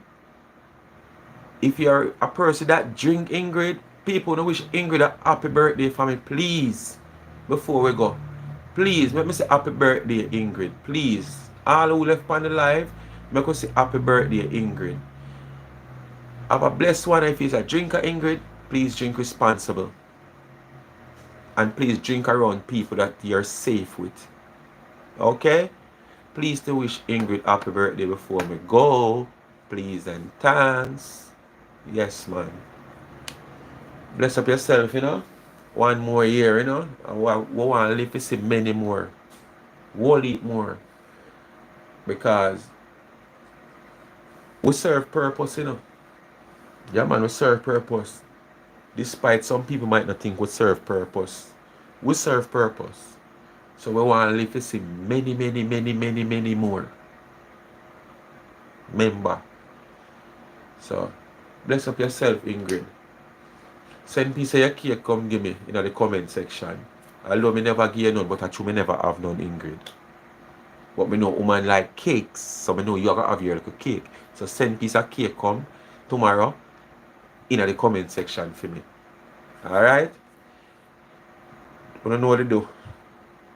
If you're a person that drink Ingrid, people don't wish Ingrid a happy birthday for me, please. Before we go, please let me say happy birthday, Ingrid. Please, all who left on the live, make us say happy birthday, Ingrid. Have a blessed one. If you're a drinker, Ingrid, please drink responsible. And please drink around people that you're safe with. Okay? Please to wish Ingrid happy birthday before we go. Please and thanks. Yes, man. Bless up yourself, you know. One more year, you know. And we want to live to see many more. We'll eat more. Because we serve purpose, you know. Yeah, man, we serve purpose. Despite some people might not think we serve purpose. We serve purpose. So we want to live to see many, many, many, many, many more. Remember. So, bless up yourself, Ingrid. Send piece of your cake, come give me in the comment section. Although me never give you none, but I true me never have none, Ingrid. But me know woman like cakes, so me know you are gonna have your little cake. So send piece of cake come tomorrow in the comment section for me. Alright? You don't know what to do.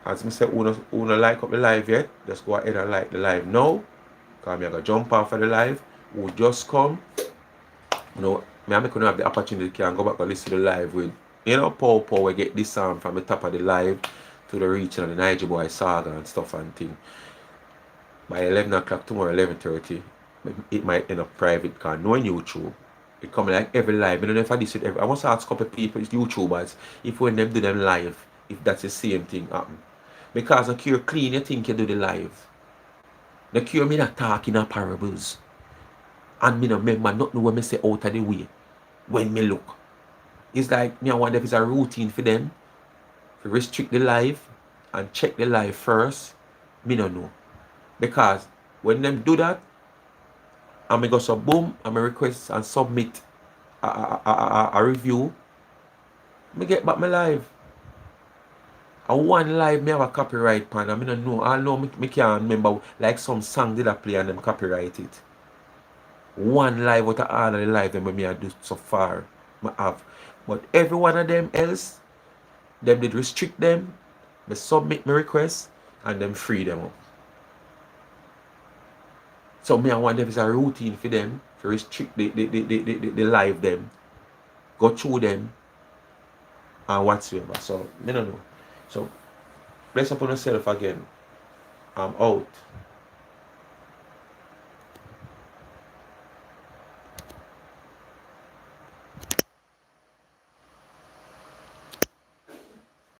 As me say, who no like up the live yet, just go ahead and like the live now. Because I'm going to jump off of the live. Who just come. You know, I'm going to have the opportunity to go back and listen to the live with, you know, Paul we get Disarmed from the top of the live to the reaching of the Niger Boy saga and stuff and thing. By 11 o'clock tomorrow, 11:30, it might end up private because knowing YouTube, it come like every live. I don't know if I this with every. I want to ask a couple of people, YouTubers, if when them do them live, if that's the same thing happen. Because the cure clean, you think you do the live. The cure me not talking in parables. And me no remember nothing when me say out of the way. When me look. It's like me I wonder if it's a routine for them to restrict the live and check the live first. Me no know. Because when them do that, and me go so boom, and me request and submit a review, me get back my live. And one live me have a copyright pan, and me don't know. I know me can't remember like some song did I play and them copyright it. One live out of all of the live them me I do so far. Me have. But every one of them else, them did restrict them, me submit my request, and them free them up. So me I wonder if it's a routine for them to restrict the live them, go through them, and whatsoever. So me don't know. So bless upon yourself again. I'm out.